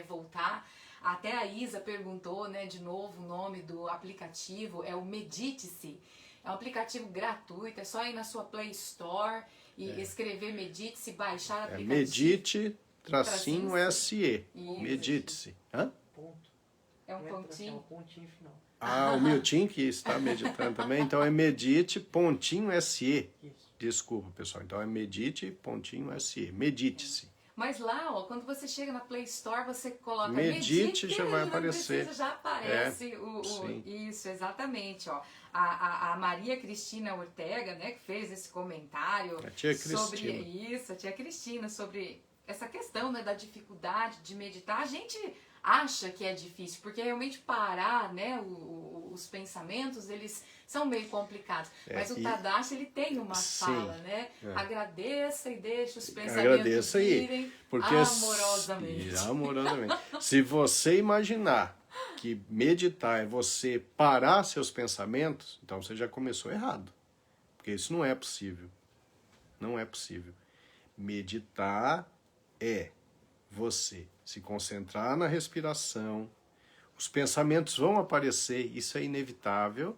voltar. Até a Isa perguntou, né, de novo o nome do aplicativo, é o Medite-se. É um aplicativo gratuito, é só ir na sua Play Store e escrever Medite-se, baixar o aplicativo. Medite-SE. Medite-se. Hã? Ponto. É um pontinho? É um pontinho final. O Milton que está meditando também, então é medite.se. Isso. Desculpa, pessoal. Então é medite.se. Medite-se. Mas lá, ó, quando você chega na Play Store, você coloca Medite, já vai aparecer. Já aparece isso, exatamente, ó. A Maria Cristina Ortega, né, que fez esse comentário a tia sobre Cristina. isso, a tia Cristina, sobre essa questão, né, da dificuldade de meditar. A gente acha que é difícil, porque realmente parar, né, os pensamentos, eles são meio complicados. Mas o Tadashi, ele tem uma fala, né? Agradeça e deixe os pensamentos irem amorosamente. Amorosamente. Se você imaginar que meditar é você parar seus pensamentos, então você já começou errado. Porque isso não é possível. Não é possível. Meditar é você se concentrar na respiração, os pensamentos vão aparecer, isso é inevitável.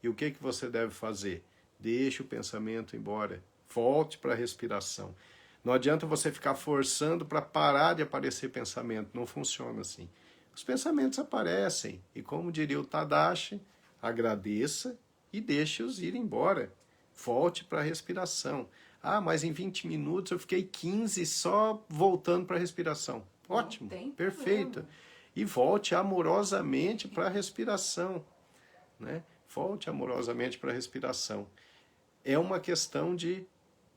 E o que você deve fazer? Deixe o pensamento embora, volte para a respiração. Não adianta você ficar forçando para parar de aparecer pensamento, não funciona assim. Os pensamentos aparecem e, como diria o Tadashi, agradeça e deixe-os ir embora. Volte para a respiração. Mas em 20 minutos eu fiquei 15 só voltando para a respiração. Ótimo, perfeito. Problema. E volte amorosamente para a respiração, né? Volte amorosamente para a respiração. É uma questão de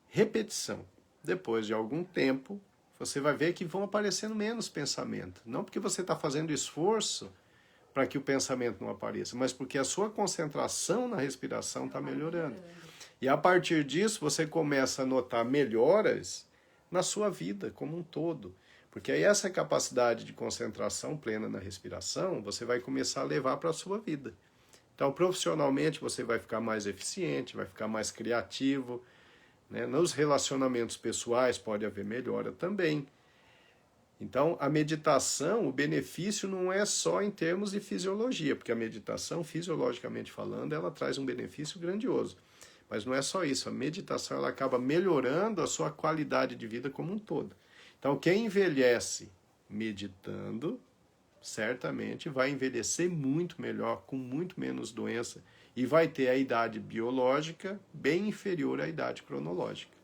repetição. Depois de algum tempo, você vai ver que vão aparecendo menos pensamentos. Não porque você está fazendo esforço para que o pensamento não apareça, mas porque a sua concentração na respiração está melhorando. E a partir disso, você começa a notar melhoras na sua vida como um todo. Porque aí essa capacidade de concentração plena na respiração, você vai começar a levar para a sua vida. Então, profissionalmente, você vai ficar mais eficiente, vai ficar mais criativo, né? Nos relacionamentos pessoais pode haver melhora também. Então, a meditação, o benefício não é só em termos de fisiologia, porque a meditação, fisiologicamente falando, ela traz um benefício grandioso. Mas não é só isso, a meditação ela acaba melhorando a sua qualidade de vida como um todo. Então, quem envelhece meditando, certamente vai envelhecer muito melhor, com muito menos doença, e vai ter a idade biológica bem inferior à idade cronológica.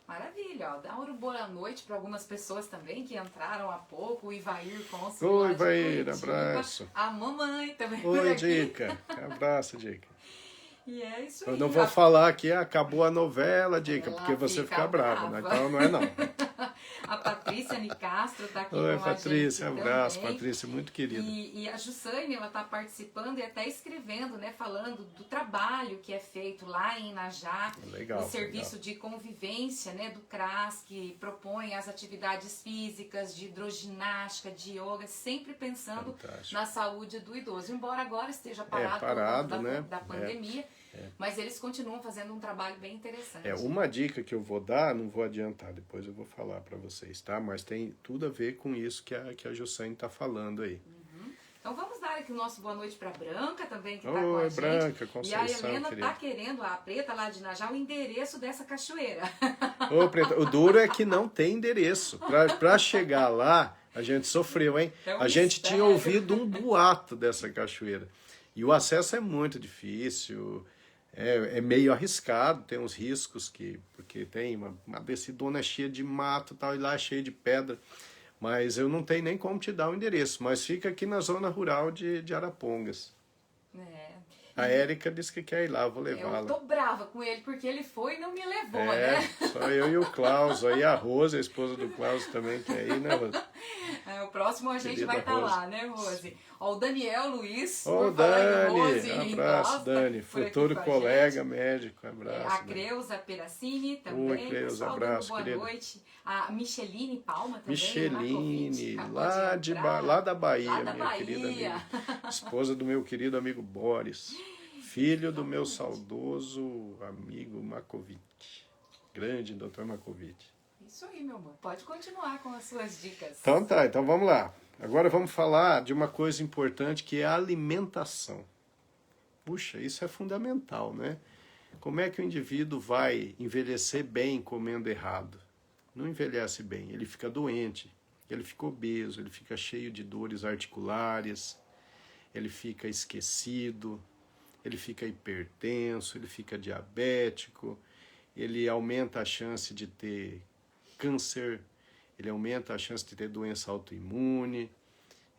Maravilha, ó. Dá uma boa noite para algumas pessoas também que entraram há pouco. O Ivair Consul. Oi, Ivair, abraço. A mamãe também. Oi, Dica. Abraço, Dica. E é isso aí. Eu não vou falar que acabou a novela, Dica, porque você fica brava, né? Então não é não. A Patrícia Nicastro está aqui Oi, com Patrícia, a gente abraço, também. Patrícia, muito querida. E a Jussane, ela está participando e até escrevendo, né, falando do trabalho que é feito lá em Inajá, Legal, o serviço legal. de convivência, né, do CRAS, que propõe as atividades físicas, de hidroginástica, de yoga, sempre pensando Fantástico. na saúde do idoso. Embora agora esteja parado, parado, por conta né? da pandemia, Mas eles continuam fazendo um trabalho bem interessante. Uma dica que eu vou dar, não vou adiantar, depois eu vou falar para vocês, tá? Mas tem tudo a ver com isso que a Jussane está falando aí. Então vamos dar aqui o nosso boa noite para Branca também, que está com a Oi, gente. Branca, E Conceição, a Helena querida. tá querendo, a Preta lá de Najá, o endereço dessa cachoeira. Ô, Preta, o duro é que não tem endereço. Para chegar lá, a gente sofreu, hein? É um A gente mistério. tinha ouvido um boato dessa cachoeira. E o acesso é muito difícil, é meio arriscado, tem uns riscos, porque tem uma descidona cheia de mato e tal, e lá é cheio de pedra. Mas eu não tenho nem como te dar o endereço, mas fica aqui na zona rural de Arapongas. A Érica disse que quer ir lá, eu vou levá-la. Eu tô brava com ele, porque ele foi e não me levou, né? Só eu e o Klaus, aí a Rose, a esposa do Klaus também quer ir, né, Rose? O próximo a gente Querida vai estar Rose. lá, né, Rose? Ó, o Daniel Luiz, Ô, por falar em Dani, Rose e abraço, Klaus, Dani, por aqui futuro com a colega gente. médico, abraço. A Dani. Creuza Peracini também. Oi, Creuza, pessoal dando abraço, boa querida. noite. A Micheline Palma também. Micheline, Markovic, lá da Bahia, lá da minha querida Bahia. amiga. Esposa do meu querido amigo Boris. Filho do meu saudoso amigo Markovic. Grande Dr. Markovic. Isso aí, meu amor. Pode continuar com as suas dicas. Então tá, então vamos lá. Agora vamos falar de uma coisa importante que é a alimentação. Puxa, isso é fundamental, né? Como é que o indivíduo vai envelhecer bem comendo errado? Não envelhece bem, ele fica doente, ele fica obeso, ele fica cheio de dores articulares, ele fica esquecido, ele fica hipertenso, ele fica diabético, ele aumenta a chance de ter câncer, ele aumenta a chance de ter doença autoimune,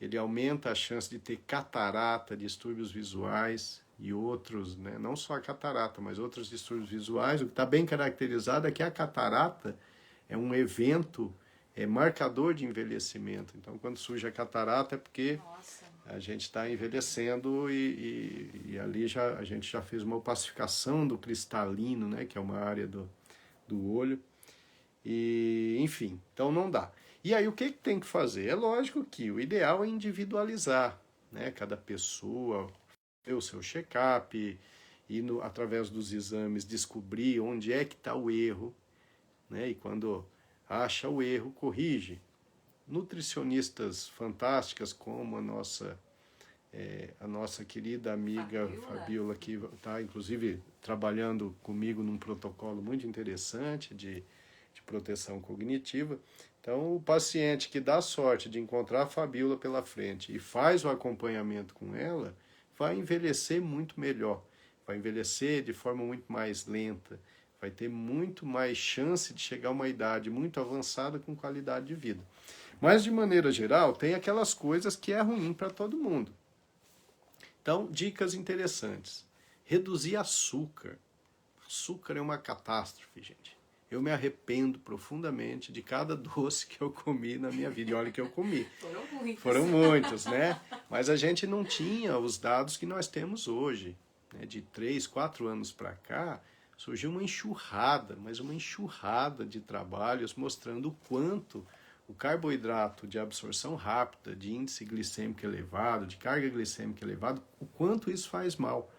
ele aumenta a chance de ter catarata, distúrbios visuais e outros, né? Não só a catarata, mas outros distúrbios visuais. O que está bem caracterizado é que a catarata é um evento marcador de envelhecimento. Então, quando surge a catarata é porque a gente está envelhecendo e ali a gente já fez uma opacificação do cristalino, né? Que é uma área do olho. E, enfim, então não dá. E aí o que tem que fazer? É lógico que o ideal é individualizar, né? Cada pessoa ter o seu check-up e através dos exames descobrir onde é que está o erro, né? E quando acha o erro, corrige. Nutricionistas fantásticas como a nossa querida amiga Fabiola, que está inclusive trabalhando comigo num protocolo muito interessante de proteção cognitiva. Então, o paciente que dá sorte de encontrar a Fabiola pela frente e faz o acompanhamento com ela, vai envelhecer muito melhor, vai envelhecer de forma muito mais lenta, vai ter muito mais chance de chegar a uma idade muito avançada com qualidade de vida. Mas, de maneira geral, tem aquelas coisas que é ruim para todo mundo. Então, dicas interessantes. Reduzir açúcar. Açúcar é uma catástrofe, gente. Eu me arrependo profundamente de cada doce que eu comi na minha vida. E olha que eu comi. Foram muitos, né? Mas a gente não tinha os dados que nós temos hoje. Né? De 3, 4 anos para cá, surgiu uma enxurrada, mas uma enxurrada de trabalhos mostrando o quanto o carboidrato de absorção rápida, de índice glicêmico elevado, de carga glicêmica elevada, o quanto isso faz mal.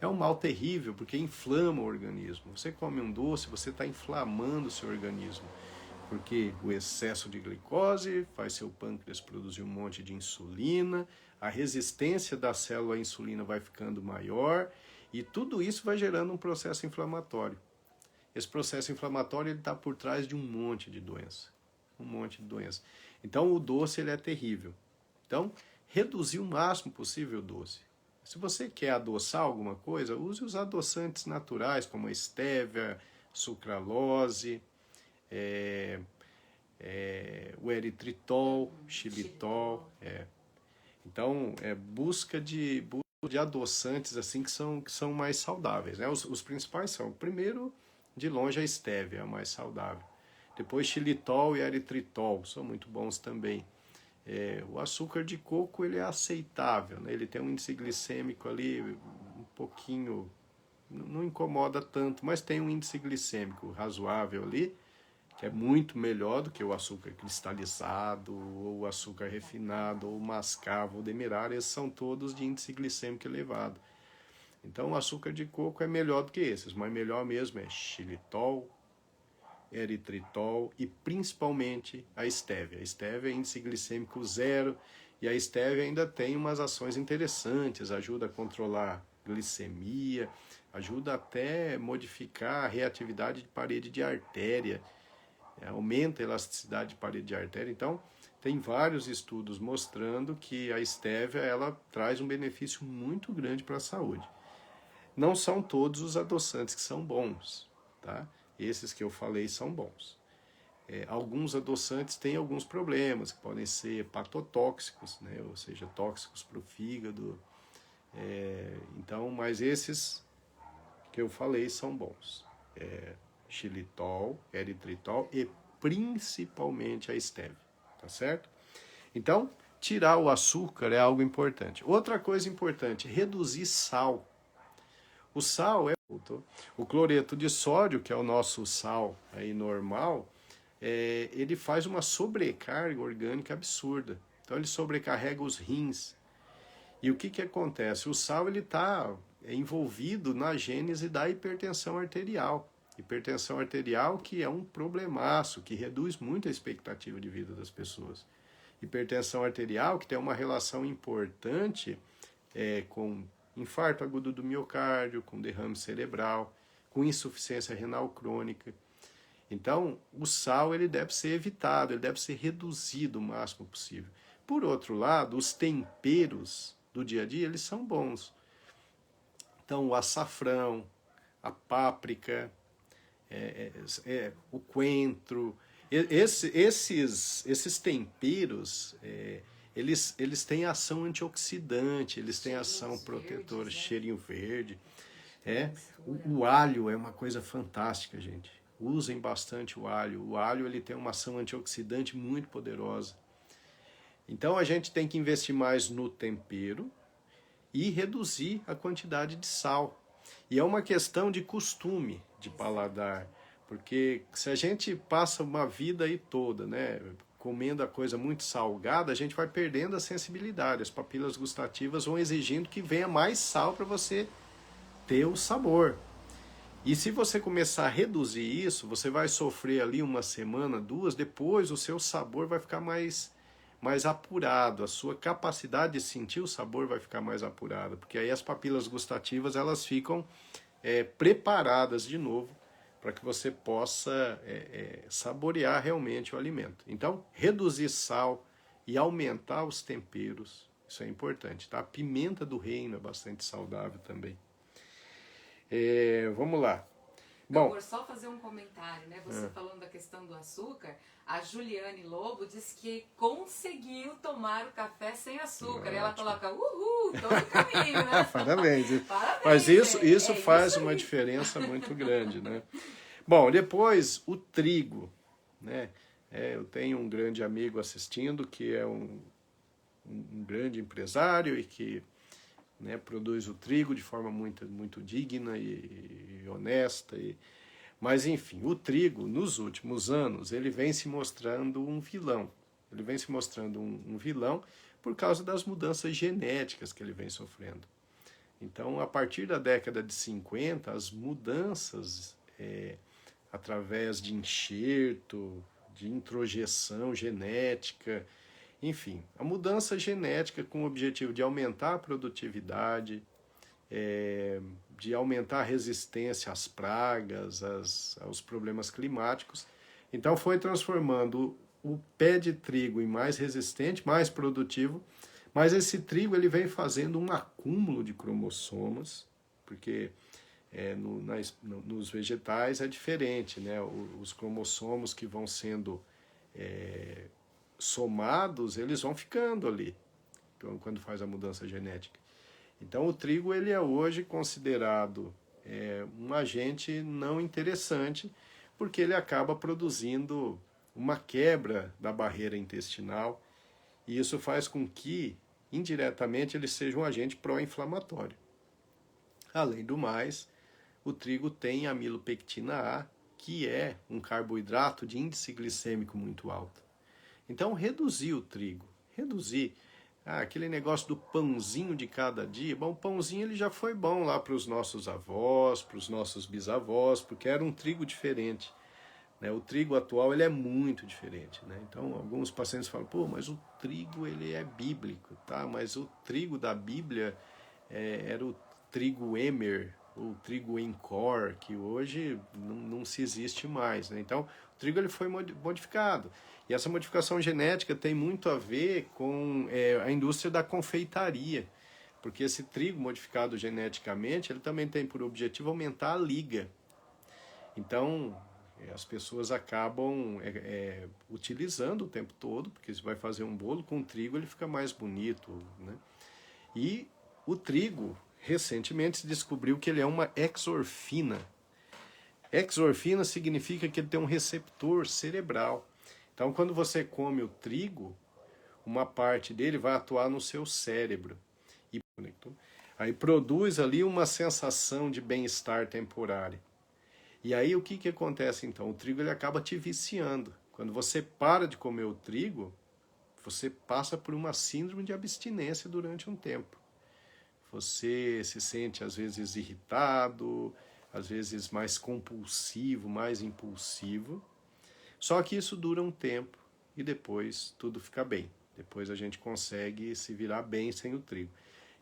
É um mal terrível, porque inflama o organismo. Você come um doce, você está inflamando o seu organismo. Porque o excesso de glicose faz seu pâncreas produzir um monte de insulina, a resistência da célula à insulina vai ficando maior, e tudo isso vai gerando um processo inflamatório. Esse processo inflamatório está por trás de um monte de doença. Um monte de doença. Então, o doce ele é terrível. Então, reduzir o máximo possível o doce. Se você quer adoçar alguma coisa, use os adoçantes naturais, como a estévia, sucralose, o eritritol, xilitol. Então, busca de adoçantes assim que são mais saudáveis. Né? Os principais são, primeiro, de longe, a estévia, a mais saudável. Depois, xilitol e eritritol, são muito bons também. O açúcar de coco ele é aceitável, né? Ele tem um índice glicêmico ali um pouquinho, não incomoda tanto, mas tem um índice glicêmico razoável ali, que é muito melhor do que o açúcar cristalizado, ou o açúcar refinado, ou o mascavo, ou demerara, esses são todos de índice glicêmico elevado. Então o açúcar de coco é melhor do que esses, mas melhor mesmo é xilitol, eritritol e principalmente a estévia. A estévia é índice glicêmico zero e a estévia ainda tem umas ações interessantes, ajuda a controlar glicemia, ajuda até a modificar a reatividade de parede de artéria, aumenta a elasticidade de parede de artéria. Então, tem vários estudos mostrando que a estévia ela traz um benefício muito grande para a saúde. Não são todos os adoçantes que são bons, tá? Esses que eu falei são bons. Alguns adoçantes têm alguns problemas, que podem ser hepatotóxicos, né? Ou seja, tóxicos para o fígado. Então, mas esses que eu falei são bons. Xilitol, eritritol e principalmente a estévia, tá certo? Então, tirar o açúcar é algo importante. Outra coisa importante, reduzir sal. O sal é o cloreto de sódio, que é o nosso sal aí normal, ele faz uma sobrecarga orgânica absurda. Então ele sobrecarrega os rins. E o que acontece? O sal ele está envolvido na gênese da hipertensão arterial. Hipertensão arterial que é um problemaço, que reduz muito a expectativa de vida das pessoas. Hipertensão arterial que tem uma relação importante com infarto agudo do miocárdio, com derrame cerebral, com insuficiência renal crônica. Então, o sal ele deve ser evitado, ele deve ser reduzido o máximo possível. Por outro lado, os temperos do dia a dia, eles são bons. Então, o açafrão, a páprica, o coentro, esses temperos, eles têm ação antioxidante, eles têm ação protetora, cheirinho verde. O alho é uma coisa fantástica, gente. Usem bastante o alho. O alho ele tem uma ação antioxidante muito poderosa. Então a gente tem que investir mais no tempero e reduzir a quantidade de sal. E é uma questão de costume, de paladar. Porque se a gente passa uma vida aí toda, né, comendo a coisa muito salgada, a gente vai perdendo a sensibilidade. As papilas gustativas vão exigindo que venha mais sal para você ter o sabor. E se você começar a reduzir isso, você vai sofrer ali uma semana, duas, depois o seu sabor vai ficar mais apurado, a sua capacidade de sentir o sabor vai ficar mais apurada, porque aí as papilas gustativas elas ficam preparadas de novo para que você possa saborear realmente o alimento. Então, reduzir sal e aumentar os temperos, isso é importante, tá? A pimenta do reino é bastante saudável também. Vamos lá. Bom, eu vou só fazer um comentário, né? Você falando da questão do açúcar, a Juliane Lobo disse que conseguiu tomar o café sem açúcar. E ela coloca, uhul, tô no caminho, né? Parabéns. Parabéns. Mas isso faz uma diferença muito grande, né? Bom, depois o trigo, né? Eu tenho um grande amigo assistindo que é um grande empresário e que produz o trigo de forma muito, muito digna e honesta. Mas, enfim, o trigo, nos últimos anos, ele vem se mostrando um vilão. Ele vem se mostrando um vilão por causa das mudanças genéticas que ele vem sofrendo. Então, a partir da década de 50, as mudanças através de enxerto, de introjeção genética, enfim, a mudança genética com o objetivo de aumentar a produtividade, de aumentar a resistência às pragas, aos problemas climáticos. Então foi transformando o pé de trigo em mais resistente, mais produtivo, mas esse trigo ele vem fazendo um acúmulo de cromossomos, porque nos vegetais é diferente, né? Os cromossomos que vão sendo somados, eles vão ficando ali, quando faz a mudança genética. Então o trigo ele é hoje considerado um agente não interessante, porque ele acaba produzindo uma quebra da barreira intestinal, e isso faz com que, indiretamente, ele seja um agente pró-inflamatório. Além do mais, o trigo tem amilopectina A, que é um carboidrato de índice glicêmico muito alto. Então, reduzir o trigo, reduzir Ah, aquele negócio do pãozinho de cada dia. Bom, o pãozinho ele já foi bom lá para os nossos avós, para os nossos bisavós, porque era um trigo diferente. Né? O trigo atual ele é muito diferente. Né? Então, alguns pacientes falam, pô, mas o trigo ele é bíblico, tá? Mas o trigo da Bíblia era o trigo Emmer, o trigo Encore, que hoje não se existe mais. Né? Então, o trigo ele foi modificado. E essa modificação genética tem muito a ver com a indústria da confeitaria, porque esse trigo modificado geneticamente, ele também tem por objetivo aumentar a liga. Então, as pessoas acabam utilizando o tempo todo, porque você vai fazer um bolo com trigo, ele fica mais bonito. Né? E o trigo, recentemente se descobriu que ele é uma exorfina. Exorfina significa que ele tem um receptor cerebral. Então, quando você come o trigo, uma parte dele vai atuar no seu cérebro. E aí produz ali uma sensação de bem-estar temporário. E aí o que acontece então? O trigo ele acaba te viciando. Quando você para de comer o trigo, você passa por uma síndrome de abstinência durante um tempo. Você se sente às vezes irritado, às vezes mais compulsivo, mais impulsivo. Só que isso dura um tempo e depois tudo fica bem. Depois a gente consegue se virar bem sem o trigo.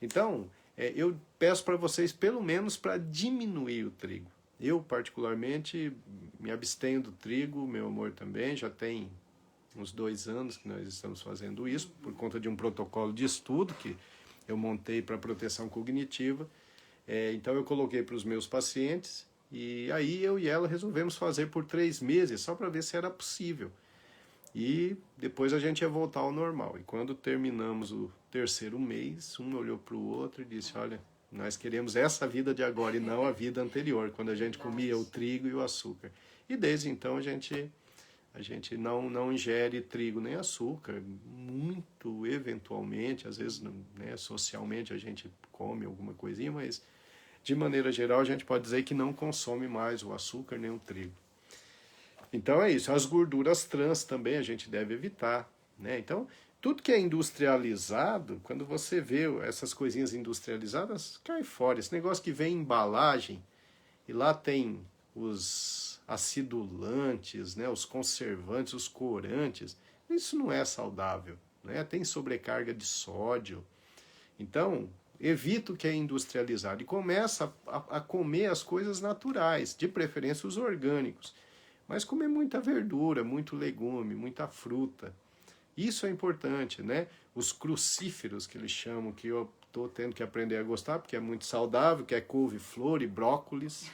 Então, eu peço para vocês pelo menos para diminuir o trigo. Eu, particularmente, me abstenho do trigo, meu amor também, já tem uns 2 anos que nós estamos fazendo isso, por conta de um protocolo de estudo que eu montei para proteção cognitiva. Então eu coloquei para os meus pacientes e aí eu e ela resolvemos fazer por 3 meses, só para ver se era possível. E depois a gente ia voltar ao normal. E quando terminamos o 3º mês, um olhou para o outro e disse, olha, nós queremos essa vida de agora e não a vida anterior, quando a gente comia o trigo e o açúcar. E desde então a gente não ingere trigo nem açúcar, muito eventualmente, às vezes né, socialmente a gente come alguma coisinha, mas de maneira geral a gente pode dizer que não consome mais o açúcar nem o trigo. Então é isso, as gorduras trans também a gente deve evitar, né? Então, tudo que é industrializado, quando você vê essas coisinhas industrializadas, cai fora. Esse negócio que vem em embalagem, e lá tem os acidulantes, né, os conservantes, os corantes, isso não é saudável, né? Tem sobrecarga de sódio. Então, evita o que é industrializado e começa a comer as coisas naturais, de preferência os orgânicos. Mas comer muita verdura, muito legume, muita fruta. Isso é importante, né? Os crucíferos que eles chamam, que eu estou tendo que aprender a gostar, porque é muito saudável, que é couve-flor e brócolis.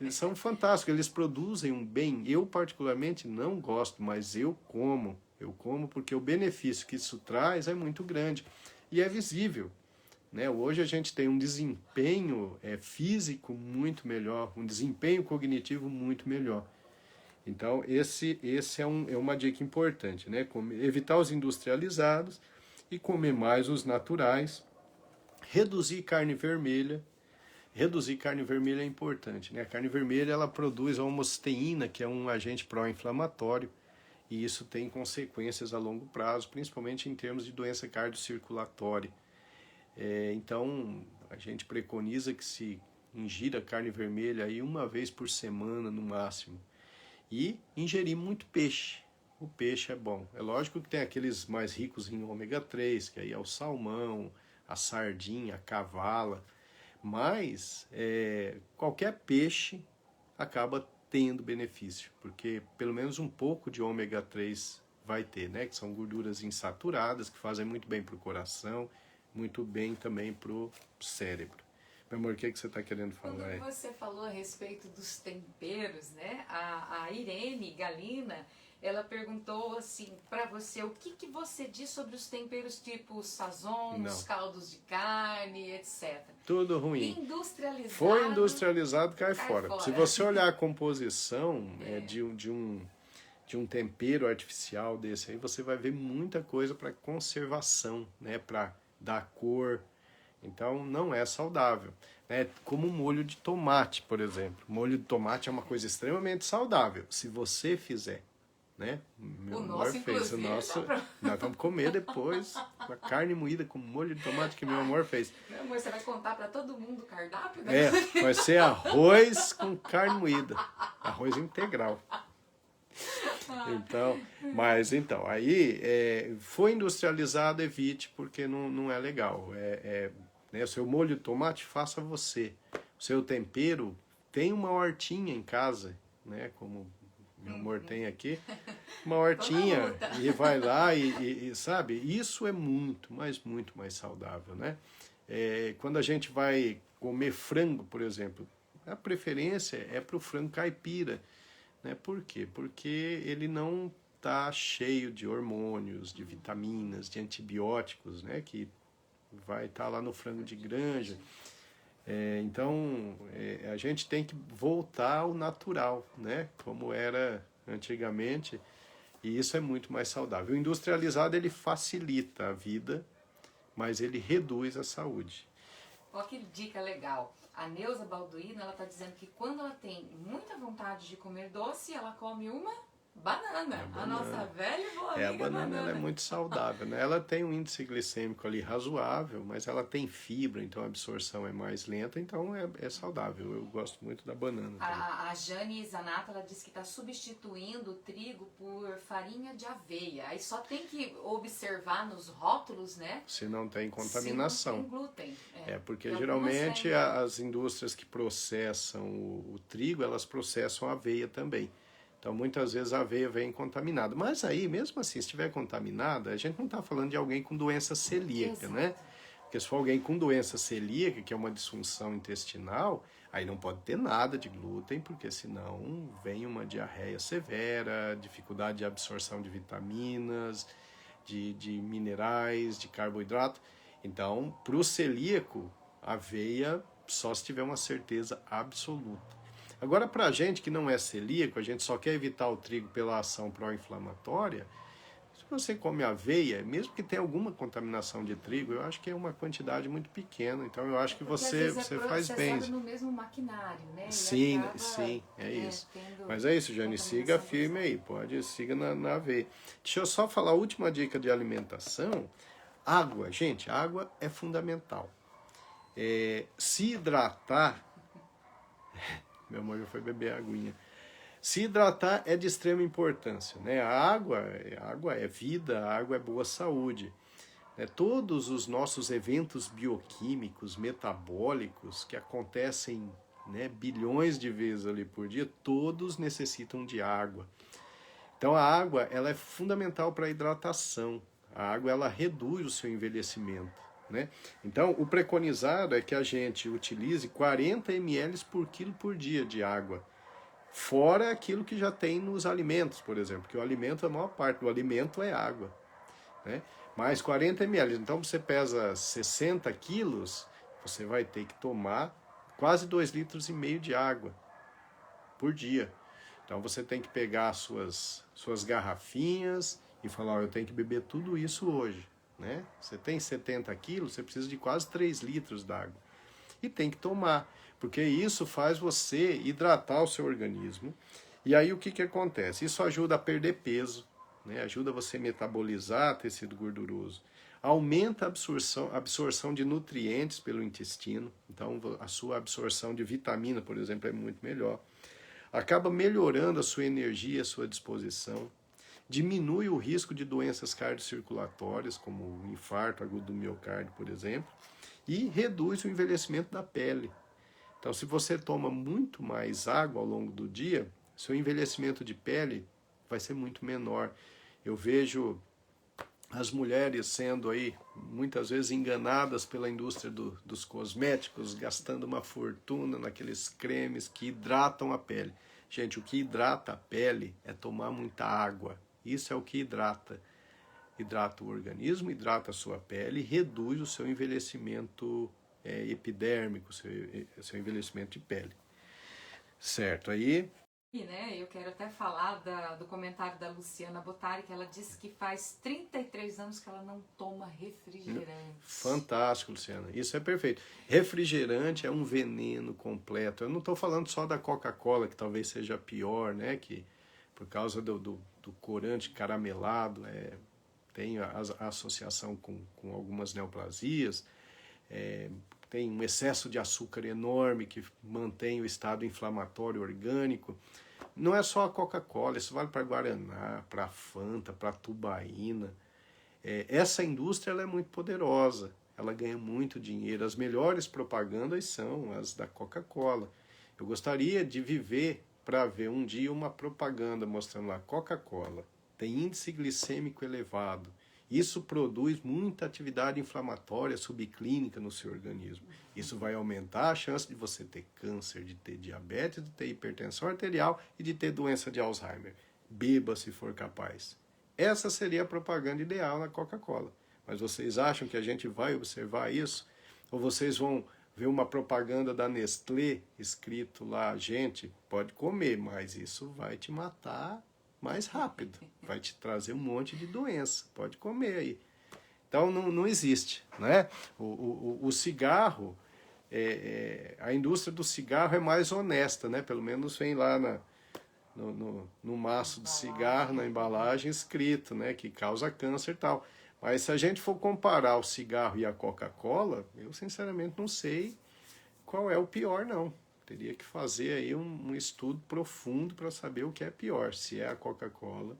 Eles são fantásticos, eles produzem um bem. Eu particularmente não gosto, mas eu como. Eu como porque o benefício que isso traz é muito grande. E é visível. Né? Hoje a gente tem um desempenho físico muito melhor, um desempenho cognitivo muito melhor. Então, esse é uma dica importante, né? Evitar os industrializados e comer mais os naturais. Reduzir carne vermelha. Reduzir carne vermelha é importante, né? A carne vermelha ela produz a homosteína, que é um agente pró-inflamatório, e isso tem consequências a longo prazo, principalmente em termos de doença cardiocirculatória. Então, a gente preconiza que se ingira carne vermelha aí 1 vez por semana no máximo. E ingerir muito peixe. O peixe é bom. É lógico que tem aqueles mais ricos em ômega 3, que aí é o salmão, a sardinha, a cavala. Mas qualquer peixe acaba tendo benefício, porque pelo menos um pouco de ômega 3 vai ter, né? Que são gorduras insaturadas, que fazem muito bem para o coração, muito bem também para o cérebro. Meu amor, o que você está querendo falar? Quando você falou a respeito dos temperos, né? A Irene Galina, ela perguntou assim para você, o que você diz sobre os temperos tipo sazons, caldos de carne, etc. Tudo ruim. Industrializado. Foi industrializado, cai fora. Se você olhar a composição de um tempero artificial desse aí, você vai ver muita coisa para conservação, né? Para dar cor. Então, não é saudável. É como molho de tomate, por exemplo. Molho de tomate é uma coisa extremamente saudável, se você fizer. né? Meu O amor nosso, fez. O inclusive, nosso, nós vamos comer depois uma carne moída com molho de tomate que meu amor fez. Meu amor, você vai contar pra todo mundo o cardápio, né? Vai ser arroz com carne moída. Arroz integral. Então, aí foi industrializado, evite, porque não é legal. Né, o seu molho de tomate, faça você. O seu tempero, tem uma hortinha em casa, né? Como meu amor tem aqui, uma hortinha, e vai lá e sabe, isso é muito, mas muito mais saudável, né? Quando a gente vai comer frango, por exemplo, a preferência é para o frango caipira, né? Por quê? Porque ele não está cheio de hormônios, de vitaminas, de antibióticos, né? Que vai estar lá no frango de granja. Então, a gente tem que voltar ao natural, né? Como era antigamente, e isso é muito mais saudável. O industrializado, ele facilita a vida, mas ele reduz a saúde. Olha que dica legal. A Neuza Balduino, ela tá dizendo que quando ela tem muita vontade de comer doce, ela come uma banana. A nossa velha e boa amiga A banana ela é muito saudável, né? Ela tem um índice glicêmico ali razoável, mas ela tem fibra, então a absorção é mais lenta, então é saudável. Eu gosto muito da banana. A Jane Zanata, ela disse que está substituindo o trigo por farinha de aveia. Aí só tem que observar nos rótulos, né? Se não tem contaminação. Se não tem glúten. Porque geralmente as indústrias que processam o trigo, elas processam a aveia também. Então, muitas vezes a aveia vem contaminada. Mas aí, mesmo assim, se estiver contaminada, a gente não está falando de alguém com doença celíaca, né? Porque se for alguém com doença celíaca, que é uma disfunção intestinal, aí não pode ter nada de glúten, porque senão vem uma diarreia severa, dificuldade de absorção de vitaminas, de minerais, de carboidrato. Então, para o celíaco, aveia só se tiver uma certeza absoluta. Agora, para a gente que não é celíaco, a gente só quer evitar o trigo pela ação pró-inflamatória, se você come aveia, mesmo que tenha alguma contaminação de trigo, eu acho que é uma quantidade muito pequena, então eu acho que você faz bem. No mesmo maquinário, né? Sim, é isso. Mas é isso, Jane, siga firme aí, siga na aveia. Deixa eu só falar a última dica de alimentação. Água, gente, água é fundamental. Se hidratar... Meu amor já foi beber a aguinha. Se hidratar é de extrema importância, né? A água é vida, a água é boa saúde. Todos os nossos eventos bioquímicos, metabólicos, que acontecem, né, bilhões de vezes ali por dia, todos necessitam de água. Então a água ela é fundamental para a hidratação. A água ela reduz o seu envelhecimento. Né? Então, o preconizado é que a gente utilize 40 ml por quilo por dia de água, fora aquilo que já tem nos alimentos, por exemplo, que o alimento, a maior parte do alimento é água. Né? Mais 40 ml. Então, você pesa 60 quilos, você vai ter que tomar quase 2,5 litros de água por dia. Então, você tem que pegar as suas garrafinhas e falar, eu tenho que beber tudo isso hoje. Né? Você tem 70 quilos, você precisa de quase 3 litros d'água. E tem que tomar, porque isso faz você hidratar o seu organismo. E aí o que acontece? Isso ajuda a perder peso, né? Ajuda você a metabolizar tecido gorduroso. Aumenta a absorção de nutrientes pelo intestino. Então a sua absorção de vitamina, por exemplo, é muito melhor. Acaba melhorando a sua energia, a sua disposição. Diminui o risco de doenças cardiocirculatórias, como o infarto agudo do miocárdio, por exemplo, e reduz o envelhecimento da pele. Então, se você toma muito mais água ao longo do dia, seu envelhecimento de pele vai ser muito menor. Eu vejo as mulheres sendo aí, muitas vezes, enganadas pela indústria dos cosméticos, gastando uma fortuna naqueles cremes que hidratam a pele. Gente, o que hidrata a pele é tomar muita água. Isso é o que hidrata. Hidrata o organismo, hidrata a sua pele e reduz o seu envelhecimento epidérmico, seu envelhecimento de pele. Certo, aí... Né, eu quero até falar do comentário da Luciana Botari, que ela disse que faz 33 anos que ela não toma refrigerante. Fantástico, Luciana. Isso é perfeito. Refrigerante é um veneno completo. Eu não estou falando só da Coca-Cola, que talvez seja pior, né? Que por causa do corante caramelado, tem a associação com algumas neoplasias, tem um excesso de açúcar enorme que mantém o estado inflamatório orgânico. Não é só a Coca-Cola, isso vale para Guaraná, para Fanta, para Tubaína. Essa indústria ela é muito poderosa, ela ganha muito dinheiro. As melhores propagandas são as da Coca-Cola. Eu gostaria de viver para ver um dia uma propaganda mostrando lá Coca-Cola tem índice glicêmico elevado. Isso produz muita atividade inflamatória subclínica no seu organismo. Isso vai aumentar a chance de você ter câncer, de ter diabetes, de ter hipertensão arterial e de ter doença de Alzheimer. Beba se for capaz. Essa seria a propaganda ideal na Coca-Cola. Mas vocês acham que a gente vai observar isso? Ou vocês vão ver uma propaganda da Nestlé escrito lá, gente, pode comer, mas isso vai te matar mais rápido, vai te trazer um monte de doença, pode comer aí. Então não existe, né? O cigarro, a indústria do cigarro é mais honesta, né? Pelo menos vem lá no maço de cigarro, na embalagem escrito, né? Que causa câncer e tal. Mas se a gente for comparar o cigarro e a Coca-Cola, eu sinceramente não sei qual é o pior, não. Teria que fazer aí um estudo profundo para saber o que é pior, se é a Coca-Cola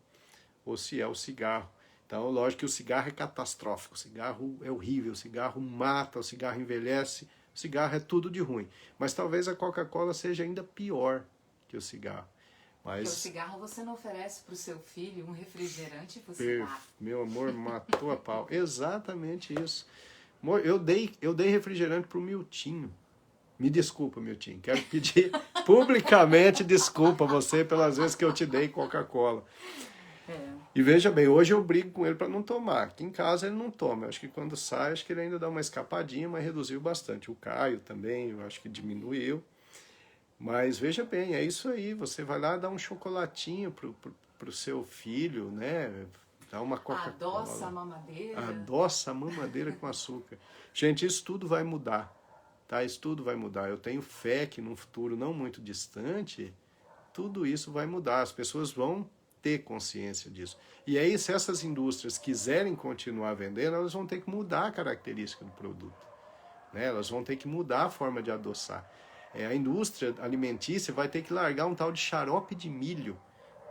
ou se é o cigarro. Então, lógico que o cigarro é catastrófico, o cigarro é horrível, o cigarro mata, o cigarro envelhece, o cigarro é tudo de ruim. Mas talvez a Coca-Cola seja ainda pior que o cigarro. Porque o cigarro você não oferece para o seu filho um refrigerante para o cigarro. Meu amor, matou a pau. Exatamente isso. Amor, eu dei refrigerante para o Miltinho. Me desculpa, Miltinho. Quero pedir publicamente desculpa a você pelas vezes que eu te dei Coca-Cola. E veja bem, hoje eu brigo com ele para não tomar. Aqui em casa ele não toma. Eu acho que quando sai, acho que ele ainda dá uma escapadinha, mas reduziu bastante. O Caio também, eu acho que diminuiu. Mas veja bem, é isso aí. Você vai lá dar um chocolatinho pro seu filho, né? Dá uma Coca-Cola. Adoça a mamadeira. Adoça a mamadeira com açúcar. Gente, isso tudo vai mudar. Tá? Isso tudo vai mudar. Eu tenho fé que num futuro não muito distante, tudo isso vai mudar. As pessoas vão ter consciência disso. E aí, se essas indústrias quiserem continuar vendendo, elas vão ter que mudar a característica do produto. Né? Elas vão ter que mudar a forma de adoçar. A indústria alimentícia vai ter que largar um tal de xarope de milho,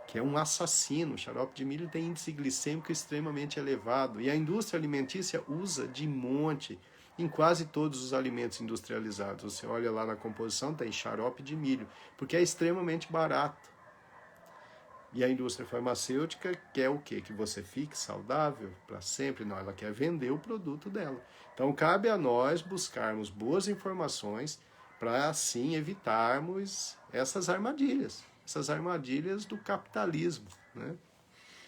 que é um assassino. O xarope de milho tem índice glicêmico extremamente elevado. E a indústria alimentícia usa de monte em quase todos os alimentos industrializados. Você olha lá na composição, tem xarope de milho, porque é extremamente barato. E a indústria farmacêutica quer o quê? Que você fique saudável para sempre? Não, ela quer vender o produto dela. Então cabe a nós buscarmos boas informações para assim evitarmos essas armadilhas do capitalismo, né?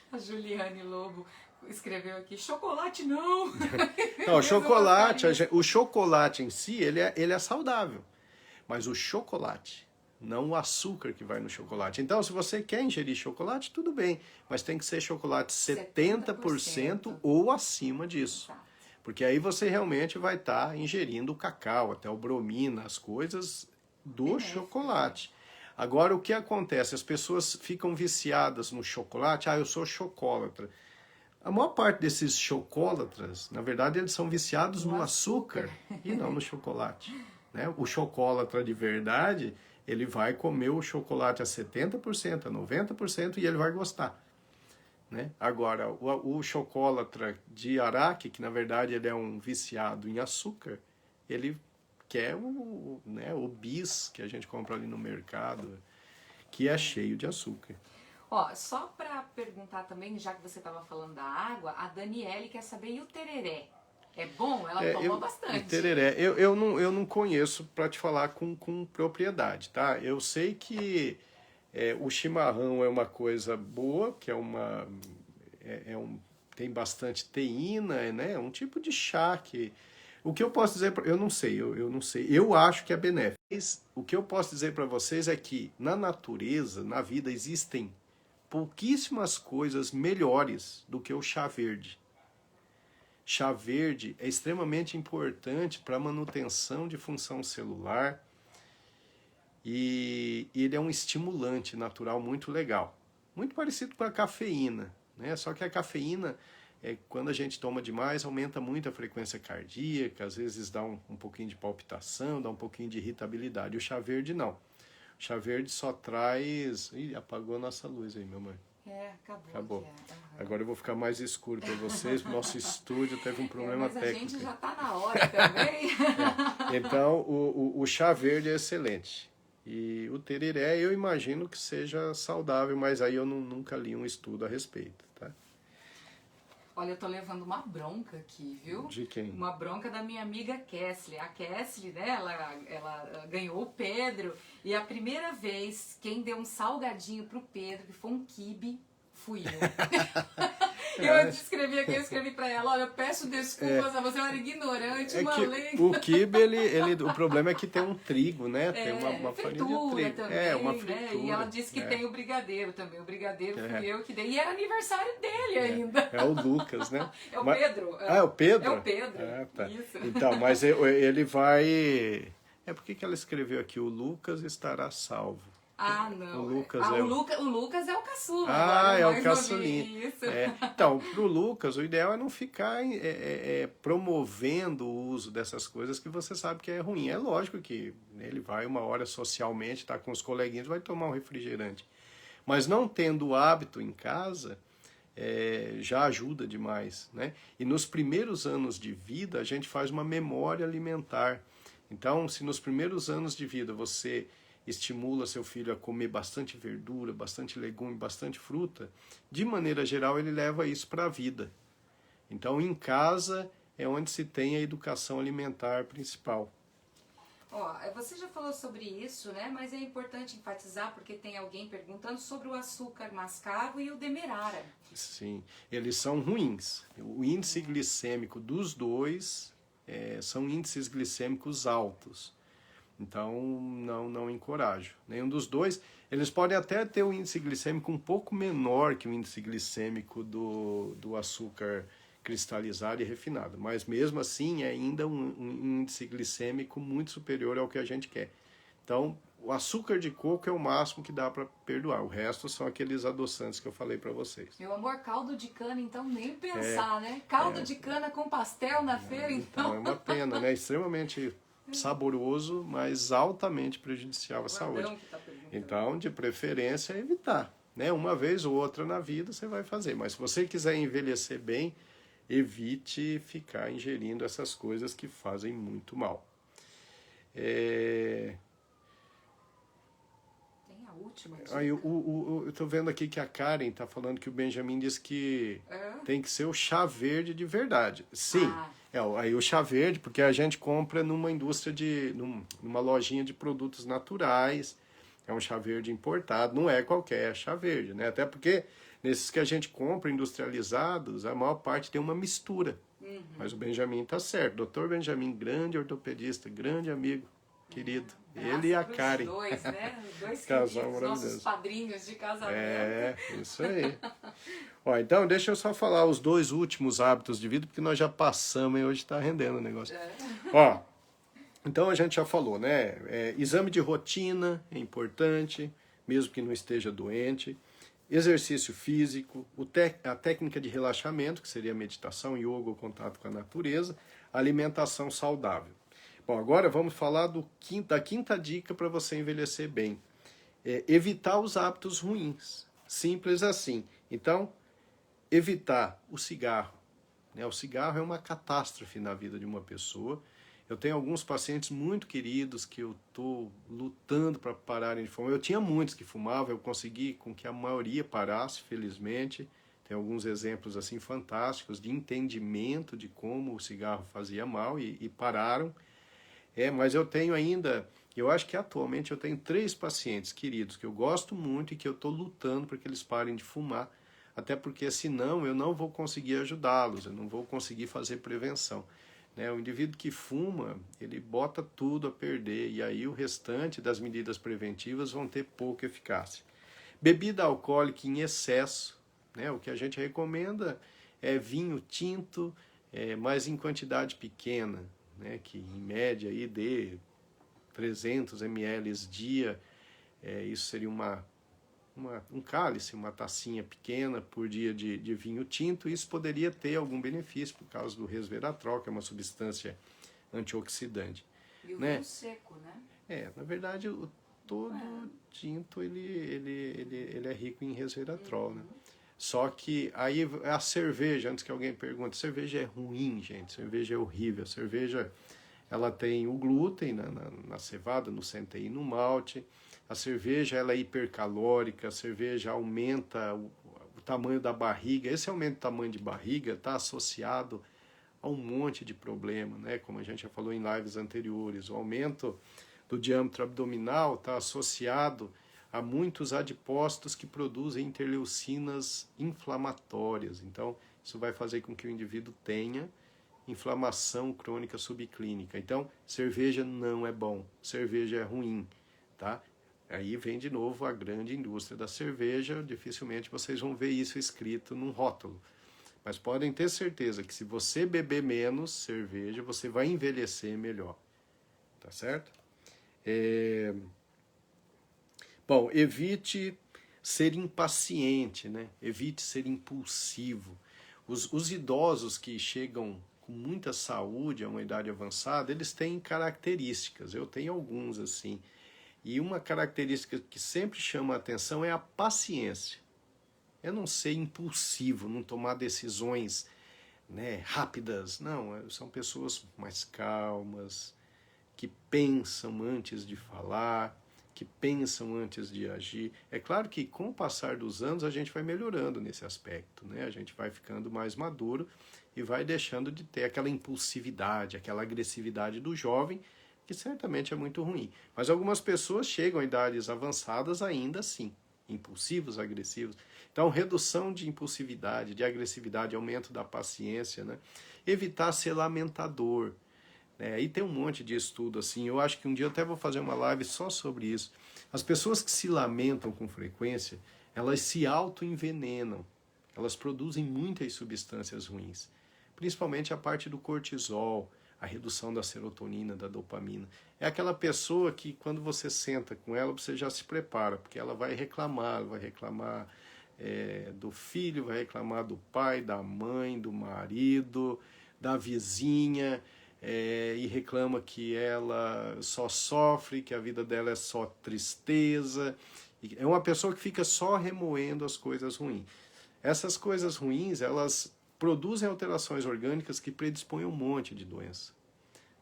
A Juliane Lobo escreveu aqui, chocolate não! Não, o chocolate em si, ele é saudável, mas o chocolate, não o açúcar que vai no chocolate. Então, se você quer ingerir chocolate, tudo bem, mas tem que ser chocolate 70% ou acima disso. Exato. Porque aí você realmente vai estar ingerindo o cacau, até o bromina, as coisas do chocolate. Agora, o que acontece? As pessoas ficam viciadas no chocolate. Eu sou chocólatra. A maior parte desses chocólatras, na verdade, eles são viciados no açúcar e não no chocolate. Né? O chocólatra de verdade, ele vai comer o chocolate a 70%, a 90% e ele vai gostar. Né? Agora, o chocólatra de Araque, que na verdade ele é um viciado em açúcar, ele quer o bis que a gente compra ali no mercado, que é cheio de açúcar. Ó, só para perguntar também, já que você estava falando da água, a Daniele quer saber, e o tereré? É bom? Ela toma bastante. O tereré, eu não conheço para te falar com propriedade, tá? Eu sei que o chimarrão é uma coisa boa, que tem bastante teína, né? É um tipo de chá que... O que eu posso dizer, eu não sei, eu acho que é benéfico. O que eu posso dizer para vocês é que na natureza, na vida, existem pouquíssimas coisas melhores do que o chá verde. Chá verde é extremamente importante para a manutenção de função celular e ele é um estimulante natural muito legal. muito parecido com a cafeína, né? Só que a cafeína, quando a gente toma demais, aumenta muito a frequência cardíaca, às vezes dá um pouquinho de palpitação, dá um pouquinho de irritabilidade. O chá verde não. O chá verde só traz... Ih, apagou a nossa luz aí, meu mãe. Acabou. Uhum. Agora eu vou ficar mais escuro para vocês, porque o nosso estúdio teve um problema técnico. Mas a gente já está na hora também. Então, o chá verde é excelente. E o tereré eu imagino que seja saudável, mas aí eu nunca li um estudo a respeito, tá? Olha, eu tô levando uma bronca aqui, viu? De quem? Uma bronca da minha amiga Kessler. A Kessler, né, ela ganhou o Pedro. E a primeira vez, quem deu um salgadinho pro Pedro, que foi um quibe, fui eu. Eu escrevi pra ela, olha, eu peço desculpas a você, eu era ignorante, o quibe, o problema é que tem um trigo, né? Tem uma farinha de trigo. Também, uma fritura. Né? E ela disse que tem o brigadeiro também. O brigadeiro fui eu que dei. E era aniversário dele ainda. É o Lucas, né? É o Pedro. É o Pedro? É o Pedro. Tá. Isso. Então, mas ele vai... Por que ela escreveu aqui? O Lucas estará salvo. Ah, não. O Lucas o Lucas é o caçula. É o caçulinha. Isso. Então, pro Lucas, o ideal é não ficar promovendo o uso dessas coisas que você sabe que é ruim. É lógico que ele vai uma hora socialmente, tá com os coleguinhas, vai tomar um refrigerante. Mas não tendo o hábito em casa, já ajuda demais, né? E nos primeiros anos de vida, a gente faz uma memória alimentar. Então, se nos primeiros anos de vida você estimula seu filho a comer bastante verdura, bastante legume, bastante fruta, de maneira geral ele leva isso para a vida. Então, em casa é onde se tem a educação alimentar principal. Você já falou sobre isso, né? Mas é importante enfatizar porque tem alguém perguntando sobre o açúcar mascavo e o demerara. Sim, eles são ruins. O índice glicêmico dos dois são índices glicêmicos altos. Então, não encorajo. Nenhum dos dois. Eles podem até ter um índice glicêmico um pouco menor que o índice glicêmico do açúcar cristalizado e refinado. Mas, mesmo assim, é ainda um índice glicêmico muito superior ao que a gente quer. Então, o açúcar de coco é o máximo que dá para perdoar. O resto são aqueles adoçantes que eu falei para vocês. Meu amor, caldo de cana, então, nem pensar, né? Caldo de cana com pastel na feira, então. É uma pena, né? Extremamente saboroso, mas altamente prejudicial à saúde. Então, de preferência, evitar, né? Uma vez ou outra na vida você vai fazer, mas se você quiser envelhecer bem, evite ficar ingerindo essas coisas que fazem muito mal. Tem a última dica. Eu tô vendo aqui que a Karen tá falando que o Benjamin disse que tem que ser o chá verde de verdade. Sim. Aí o chá verde, porque a gente compra numa indústria numa lojinha de produtos naturais, é um chá verde importado, não é qualquer chá verde, né? Até porque nesses que a gente compra industrializados, a maior parte tem uma mistura. Mas o Benjamin tá certo. Dr. Benjamin, grande ortopedista, grande amigo, querido. Ele e a Karen. Os dois, né? Os dois Casal queridos, nossos padrinhos de casamento. Isso aí. Então, deixa eu só falar os dois últimos hábitos de vida, porque nós já passamos e hoje está rendendo o negócio. Então a gente já falou, né? Exame de rotina é importante, mesmo que não esteja doente. Exercício físico, a técnica de relaxamento, que seria meditação, yoga ou contato com a natureza. Alimentação saudável. Bom, agora vamos falar da quinta dica para você envelhecer bem. Evitar os hábitos ruins. Simples assim. Então, evitar o cigarro. O cigarro é uma catástrofe na vida de uma pessoa. Eu tenho alguns pacientes muito queridos que eu estou lutando para pararem de fumar. Eu tinha muitos que fumavam, eu consegui com que a maioria parasse, felizmente. Tem alguns exemplos assim fantásticos de entendimento de como o cigarro fazia mal e pararam. Mas eu tenho ainda, eu acho que atualmente eu tenho 3 pacientes queridos que eu gosto muito e que eu estou lutando para que eles parem de fumar, até porque senão eu não vou conseguir ajudá-los, eu não vou conseguir fazer prevenção. O indivíduo que fuma, ele bota tudo a perder e aí o restante das medidas preventivas vão ter pouca eficácia. Bebida alcoólica em excesso, o que a gente recomenda é vinho tinto, mas em quantidade pequena, que em média aí dê 300 ml dia, isso seria uma um cálice, uma tacinha pequena por dia de vinho tinto, isso poderia ter algum benefício por causa do resveratrol, que é uma substância antioxidante. E o né? vinho seco, né? Na verdade, todo tinto ele é rico em resveratrol, né? Só que aí a cerveja, antes que alguém pergunte, cerveja é ruim, gente, cerveja é horrível. A cerveja, ela tem o glúten na cevada, no centeio e no malte. A cerveja, ela é hipercalórica, a cerveja aumenta o tamanho da barriga. Esse aumento do tamanho de barriga está associado a um monte de problema, né? Como a gente já falou em lives anteriores. O aumento do diâmetro abdominal está associado a muitos adipócitos que produzem interleucinas inflamatórias. Então, isso vai fazer com que o indivíduo tenha inflamação crônica subclínica. Então, cerveja não é bom, cerveja é ruim, tá? Aí vem de novo a grande indústria da cerveja, dificilmente vocês vão ver isso escrito num rótulo. Mas podem ter certeza que se você beber menos cerveja, você vai envelhecer melhor, tá certo? Bom, evite ser impaciente, né? Evite ser impulsivo. Os idosos que chegam com muita saúde a uma idade avançada, eles têm características. Eu tenho alguns assim. E uma característica que sempre chama a atenção é a paciência. É não ser impulsivo, não tomar decisões, né, rápidas. Não, são pessoas mais calmas, que pensam antes de falar, que pensam antes de agir. É claro que com o passar dos anos a gente vai melhorando nesse aspecto, né? A gente vai ficando mais maduro e vai deixando de ter aquela impulsividade, aquela agressividade do jovem, que certamente é muito ruim. Mas algumas pessoas chegam a idades avançadas ainda assim, impulsivos, agressivos. Então, redução de impulsividade, de agressividade, aumento da paciência, né? Evitar ser lamentador. Aí tem um monte de estudo assim. Eu acho que um dia eu até vou fazer uma live só sobre isso. As pessoas que se lamentam com frequência, elas se autoenvenenam. Elas produzem muitas substâncias ruins. Principalmente a parte do cortisol, a redução da serotonina, da dopamina. É aquela pessoa que quando você senta com ela, você já se prepara, porque ela vai reclamar do filho, vai reclamar do pai, da mãe, do marido, da vizinha, e reclama que ela só sofre, que a vida dela é só tristeza. É uma pessoa que fica só remoendo as coisas ruins. Essas coisas ruins, elas produzem alterações orgânicas que predispõem a um monte de doença,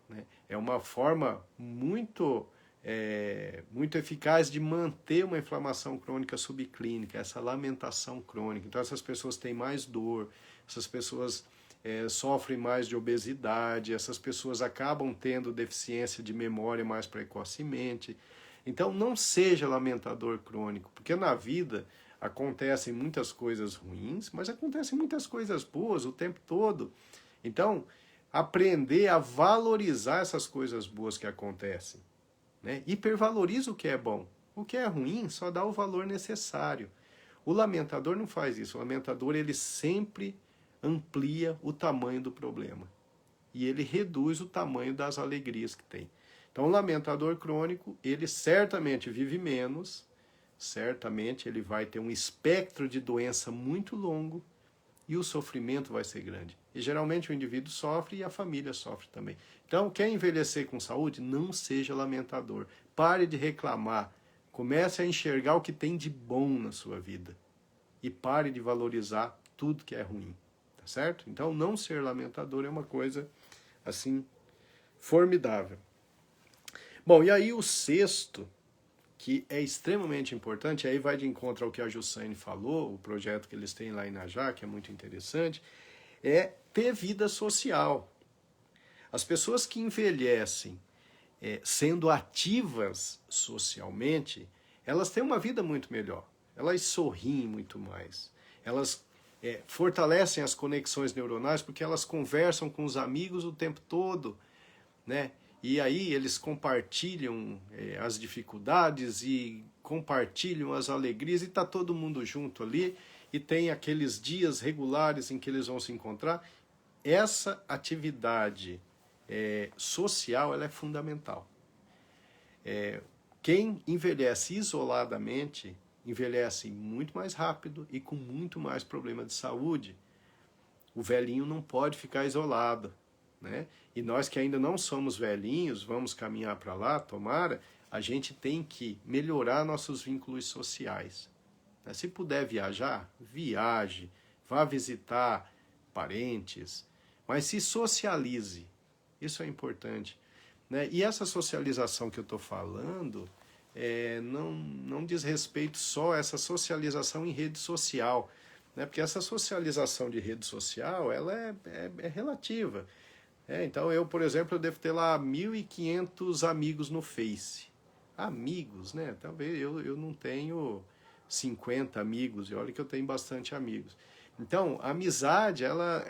né? É uma forma muito eficaz de manter uma inflamação crônica subclínica, essa lamentação crônica. Então essas pessoas têm mais dor, essas pessoas sofrem mais de obesidade, essas pessoas acabam tendo deficiência de memória mais precocemente. Então não seja lamentador crônico, porque na vida acontecem muitas coisas ruins, mas acontecem muitas coisas boas o tempo todo. Então, aprender a valorizar essas coisas boas que acontecem, né? Hipervaloriza o que é bom. O que é ruim só dá o valor necessário. O lamentador não faz isso. O lamentador, ele sempre amplia o tamanho do problema. E ele reduz o tamanho das alegrias que tem. Então, o lamentador crônico, ele certamente vive menos, certamente ele vai ter um espectro de doença muito longo e o sofrimento vai ser grande. E geralmente o indivíduo sofre e a família sofre também. Então, quer envelhecer com saúde? Não seja lamentador. Pare de reclamar. Comece a enxergar o que tem de bom na sua vida. E pare de valorizar tudo que é ruim. Tá certo? Então, não ser lamentador é uma coisa, assim, formidável. Bom, e aí o sexto, que é extremamente importante, aí vai de encontro ao que a Jussane falou, o projeto que eles têm lá em Najá, que é muito interessante, é ter vida social. As pessoas que envelhecem sendo ativas socialmente, elas têm uma vida muito melhor. Elas sorriem muito mais. Elas fortalecem as conexões neuronais porque elas conversam com os amigos o tempo todo, né? E aí eles compartilham as dificuldades e compartilham as alegrias e está todo mundo junto ali e tem aqueles dias regulares em que eles vão se encontrar. Essa atividade social ela é fundamental. Quem envelhece isoladamente envelhecem muito mais rápido e com muito mais problema de saúde. O velhinho não pode ficar isolado, né? E nós que ainda não somos velhinhos, vamos caminhar para lá, tomara, a gente tem que melhorar nossos vínculos sociais. Se puder viajar, viaje, vá visitar parentes, mas se socialize. Isso é importante, né? E essa socialização que eu estou falando não diz respeito só a essa socialização em rede social, né? Porque essa socialização de rede social ela é relativa. Então eu, por exemplo, eu devo ter lá 1.500 amigos no Face. Amigos, né? Talvez eu não tenho 50 amigos, e olha que eu tenho bastante amigos. Então, a amizade, ela,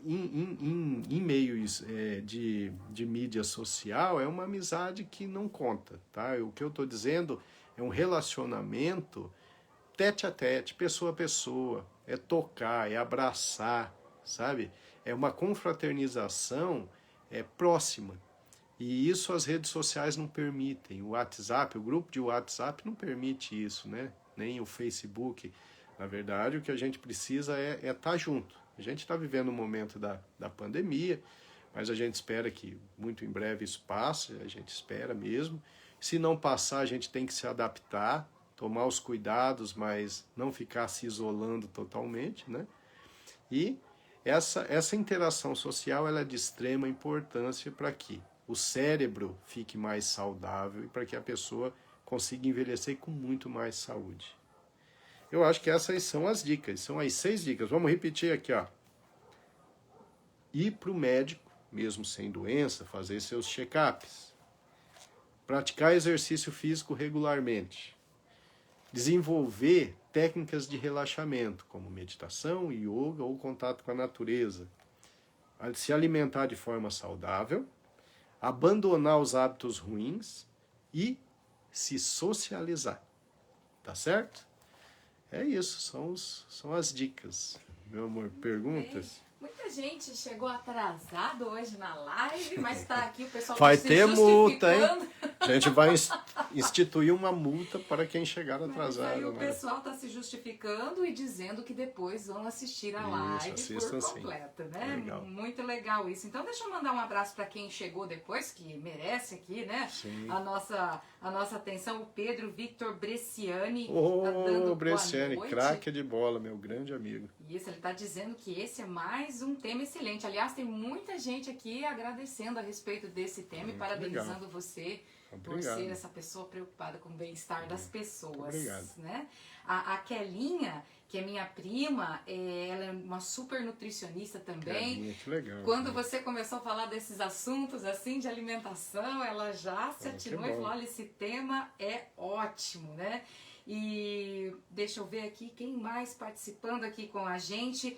em meios de mídia social, é uma amizade que não conta, tá? O que eu estou dizendo é um relacionamento tete a tete, pessoa a pessoa, é tocar, é abraçar, sabe? É uma confraternização próxima. E isso as redes sociais não permitem. O WhatsApp, o grupo de WhatsApp não permite isso, né? Nem o Facebook. Na verdade, o que a gente precisa é estar junto. A gente está vivendo um momento da pandemia, mas a gente espera que muito em breve isso passe, a gente espera mesmo. Se não passar, a gente tem que se adaptar, tomar os cuidados, mas não ficar se isolando totalmente, né? E essa interação social ela é de extrema importância para que o cérebro fique mais saudável e para que a pessoa consiga envelhecer com muito mais saúde. Eu acho que essas são as dicas, são as 6 dicas. Vamos repetir aqui, ó. Ir para o médico, mesmo sem doença, fazer seus check-ups. Praticar exercício físico regularmente. Desenvolver técnicas de relaxamento, como meditação, yoga ou contato com a natureza. Se alimentar de forma saudável. Abandonar os hábitos ruins e se socializar. Tá certo? É isso, são as dicas. Meu amor, perguntas? Muita gente chegou atrasado hoje na live, mas está aqui, o pessoal vai tá ter se multa, hein? justificando. A gente vai instituir uma multa para quem chegar atrasado. Mas aí o né? pessoal está se justificando e dizendo que depois vão assistir a live por completa, né? Legal. Muito legal isso. Então deixa eu mandar um abraço para quem chegou depois, que merece aqui, né? Sim. A nossa atenção, o Pedro Victor Bresciani. Ô, Bresciani, craque de bola, meu grande amigo. Isso, ele está dizendo que esse é mais um tema excelente. Aliás, tem muita gente aqui agradecendo a respeito desse tema e parabenizando você por ser essa pessoa preocupada com o bem-estar das pessoas. Obrigado. Né? A Kelinha, que é minha prima, ela é uma super nutricionista também. Kelinha, que legal. Quando você começou a falar desses assuntos assim de alimentação, ela já se atinou e falou, olha, esse tema é ótimo, né? E deixa eu ver aqui quem mais participando aqui com a gente.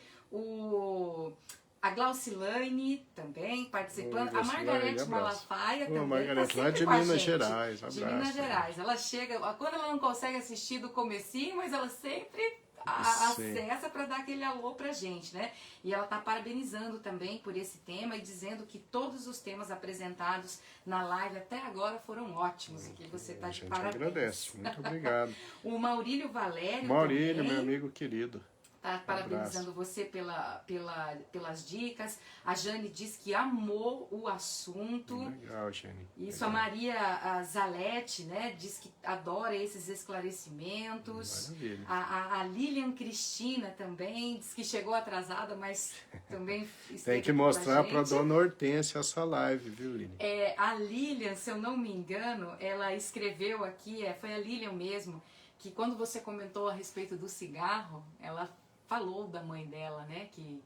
A Glaucilane também participando. A Margarete Malafaia também. Margarete, lá de Minas Gerais. Abraço, de Minas Gerais. Ela chega, quando ela não consegue assistir do comecinho, mas ela sempre acessa para dar aquele alô pra gente, né? E ela tá parabenizando também por esse tema e dizendo que todos os temas apresentados na live até agora foram ótimos. E que você tá de parabéns. A gente agradece, muito obrigado. O Maurílio Valério Maurílio, também, meu amigo querido. Tá parabenizando você pelas dicas. A Jane diz que amou o assunto. Legal, Jane. Isso, legal. a Maria Zalete, né, diz que adora esses esclarecimentos. Maravilha. A Lilian Cristina também diz que chegou atrasada, mas também tem que mostrar para a dona Hortência essa live, viu, Lilian? A Lilian, se eu não me engano, ela escreveu aqui, foi a Lilian mesmo, que quando você comentou a respeito do cigarro, ela falou da mãe dela, né, que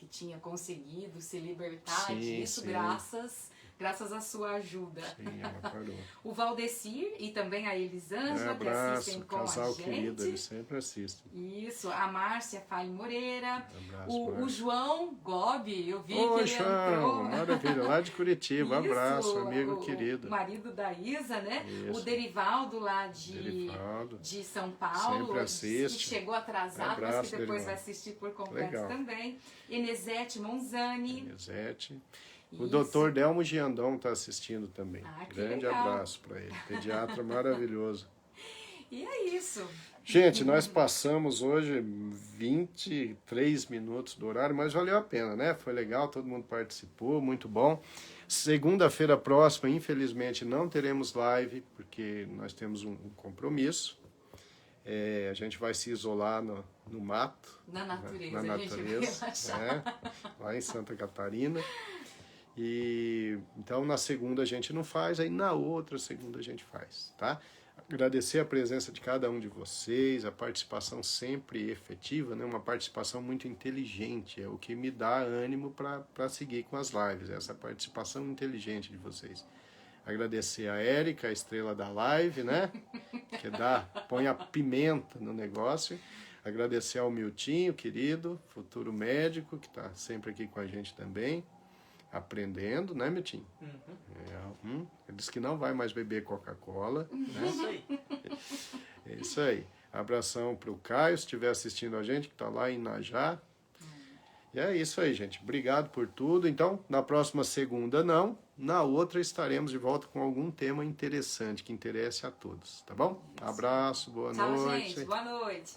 tinha conseguido se libertar disso graças à sua ajuda. Sim, ela parou. O Valdecir e também a Elisângela, que assistem com casal a gente. Querido, eles sempre assistem. Isso, a Márcia Fale Moreira, Abraço, o João Gobi, eu vi Oi, que ele entrou. Maravilha, lá de Curitiba, Isso, abraço, amigo querido. O marido da Isa, né? Isso. O Derivaldo lá de São Paulo, sempre assiste. que chegou atrasado, Abraço, mas que depois Derivaldo. vai assistir por completo Legal. também. Enesete Monzani. Enesete. Isso. O doutor Delmo Giandon está assistindo também. Ah, que Grande legal. abraço para ele. Pediatra maravilhoso. E é isso. Gente, nós passamos hoje 23 minutos do horário, mas valeu a pena, né? Foi legal, todo mundo participou, muito bom. Segunda-feira próxima, infelizmente, não teremos live, porque nós temos um compromisso. A gente vai se isolar no mato. Na natureza. Na natureza, lá em Santa Catarina. E então na segunda a gente não faz, aí na outra segunda a gente faz, tá? Agradecer a presença de cada um de vocês, a participação sempre efetiva, né? Uma participação muito inteligente, é o que me dá ânimo para seguir com as lives, essa participação inteligente de vocês. Agradecer a Érica, a estrela da live, né? Que põe a pimenta no negócio. Agradecer ao Miltinho, querido, futuro médico, que está sempre aqui com a gente também, aprendendo, né, Miltinho? Ele disse que não vai mais beber Coca-Cola, né? Isso aí. É isso aí. Abração para o Caio, se estiver assistindo a gente, que está lá em Najá. E é isso aí, gente. Obrigado por tudo. Então, na próxima segunda, não. Na outra, estaremos de volta com algum tema interessante, que interesse a todos. Tá bom? Abraço, boa Tchau, noite. gente. Boa noite.